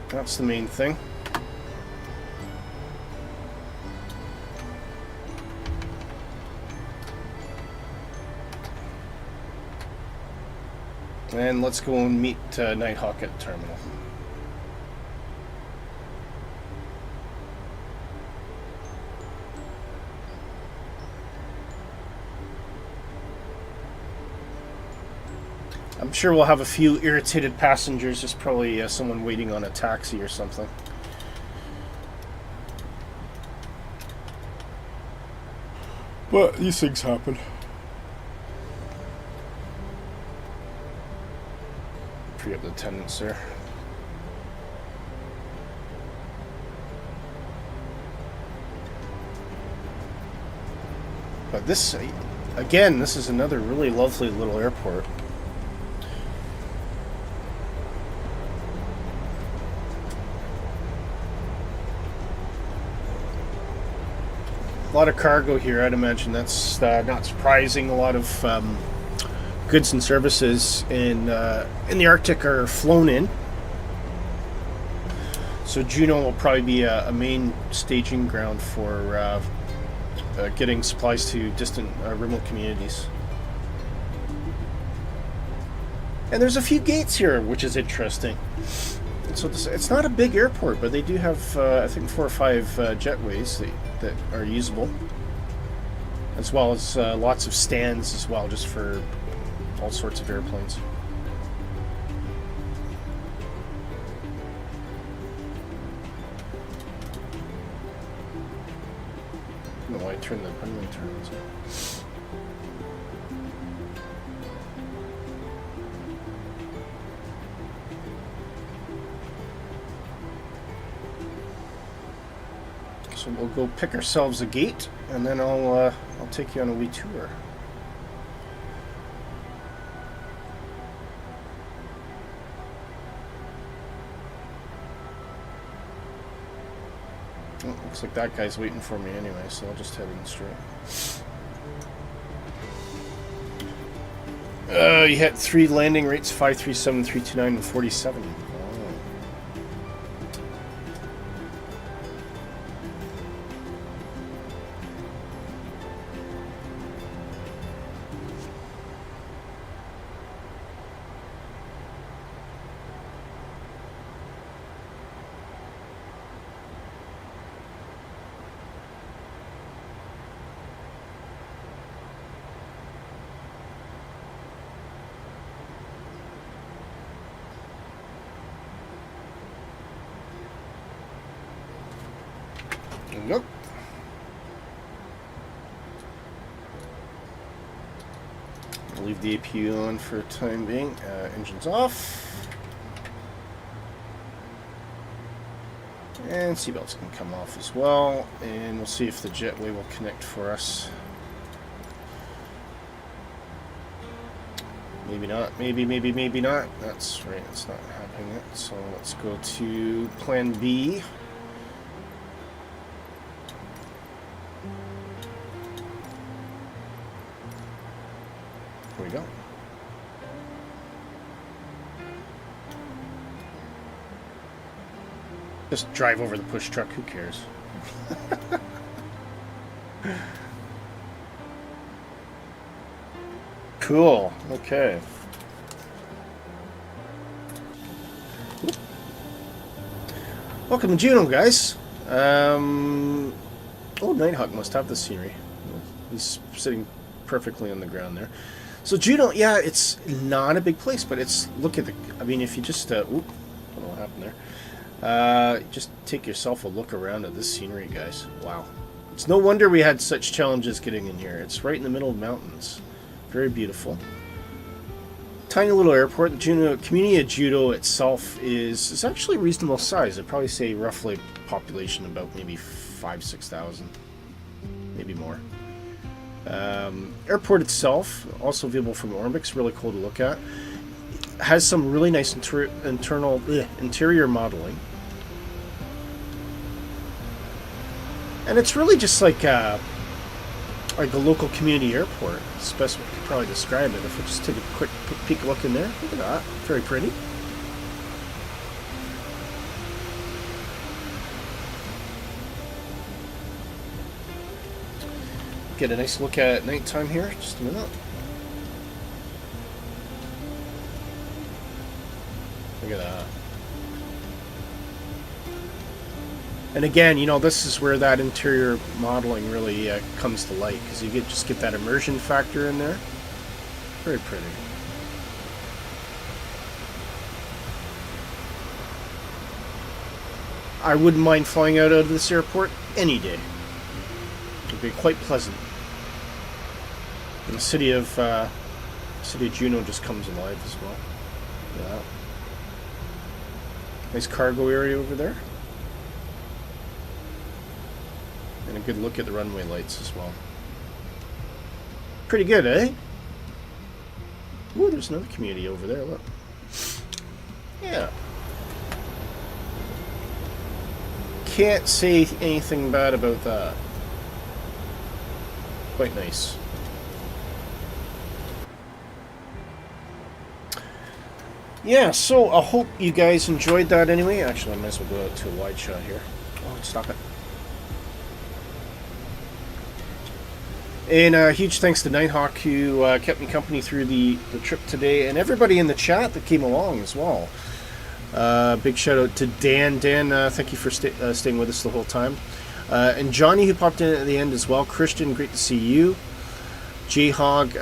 That's the main thing. And let's go and meet Nighthawk at the terminal. I'm sure we'll have a few irritated passengers. There's probably someone waiting on a taxi or something. But these things happen. Free up the attendants there. But this, again, this is another really lovely little airport. A lot of cargo here, I'd imagine. That's not surprising. A lot of goods and services in the Arctic are flown in. So Juneau will probably be a main staging ground for getting supplies to distant remote communities. And there's a few gates here, which is interesting. So it's not a big airport, but they do have, I think, 4 or 5 jetways that are usable. As well as lots of stands as well, just for all sorts of airplanes. I don't know why I turned the runway turns. So we'll go pick ourselves a gate, and then I'll take you on a wee tour. Oh, looks like that guy's waiting for me anyway, so I'll just head in straight. You had 3 landing rates: 537, 329, and 47. Nope. I'll leave the APU on for the time being. Engines off. And seatbelts can come off as well. And we'll see if the jetway will connect for us. Maybe not. Maybe not. That's right. It's not happening yet. So let's go to plan B. Here we go. Just drive over the push truck, who cares? Cool, okay. Welcome to Juneau, guys. Oh, Nighthawk must have the scenery. He's sitting perfectly on the ground there. So Juneau, yeah, it's not a big place, but it's, look at the, I mean, if you just, oop, don't know what happened there. Just take yourself a look around at this scenery, guys. Wow. It's no wonder we had such challenges getting in here. It's right in the middle of mountains. Very beautiful. Tiny little airport. The Juneau, community of Juneau itself is actually a reasonable size. I'd probably say roughly population about maybe 5,000-6,000, maybe more. Airport itself, also viewable from orbit, really cool to look at. Has some really nice interior modeling, and it's really just like a local community airport. It's the best way I could probably describe it. If we just take a quick peek look in there, look at that, very pretty. Get a nice look at nighttime here, just a minute. Look at that. And again, you know, this is where that interior modeling really comes to light, because you just get that immersion factor in there. Very pretty. I wouldn't mind flying out of this airport any day. It would be quite pleasant. And the city of Juneau just comes alive as well. Yeah. Nice cargo area over there. And a good look at the runway lights as well. Pretty good, eh? Ooh, there's another community over there, look. Yeah. Can't say anything bad about that. Quite nice. Yeah, so I hope you guys enjoyed that anyway. Actually, I might as well go out to a wide shot here. Oh, stop it. And huge thanks to Nighthawk, who kept me company through the trip today, and everybody in the chat that came along as well. Big shout out to Dan. Dan, thank you for staying with us the whole time. And Johnny, who popped in at the end as well. Christian, great to see you. J-Hog,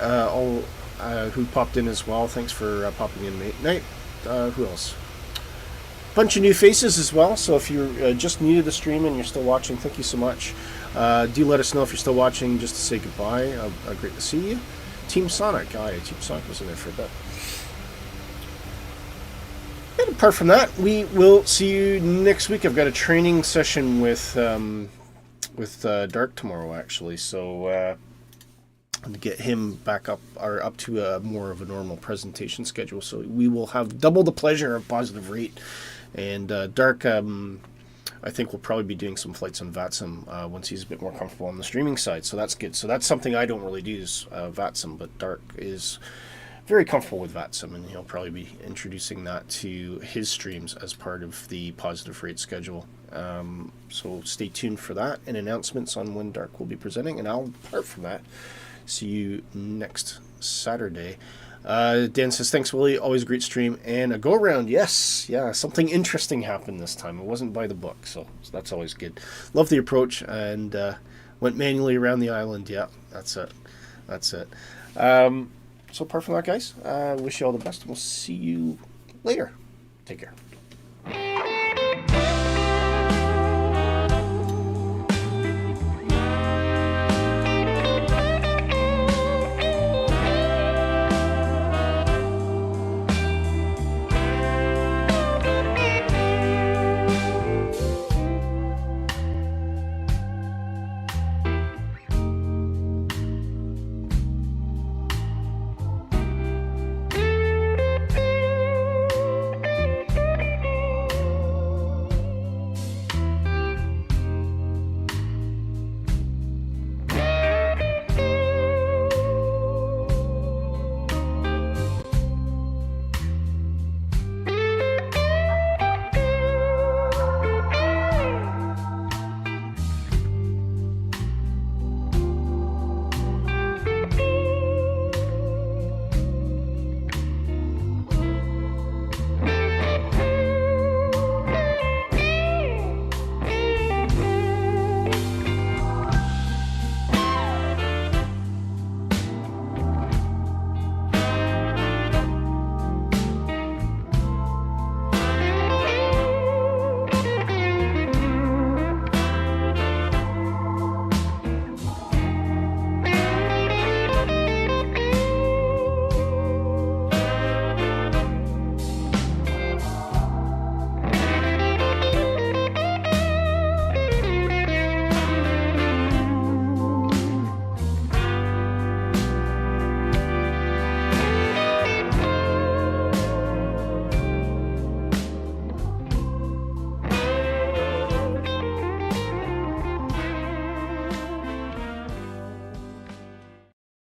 who popped in as well. Thanks for popping in, mate. Night. Who else? Bunch of new faces as well. So if you're just new to the stream and you're still watching, thank you so much. Do let us know if you're still watching, just to say goodbye. Great to see you. Team Sonic. Team Sonic was in there for a bit. And apart from that, we will see you next week. I've got a training session with Dark tomorrow, actually. So to get him back up to more of a normal presentation schedule. So we will have double the pleasure of positive rate. And Dark, I think we'll probably be doing some flights on VATSIM once he's a bit more comfortable on the streaming side. So that's good. So that's something I don't really do is VATSIM, but Dark is very comfortable with VATSIM, and he'll probably be introducing that to his streams as part of the positive rate schedule. So stay tuned for that and announcements on when Dark will be presenting. And I'll, apart from that, see you next Saturday. Dan says, thanks, Willie. Always a great stream. And a go-around. Yes. Yeah, something interesting happened this time. It wasn't by the book, so that's always good. Love the approach, and went manually around the island. Yeah, that's it. That's it. So apart from that, guys, wish you all the best, and we'll see you later. Take care.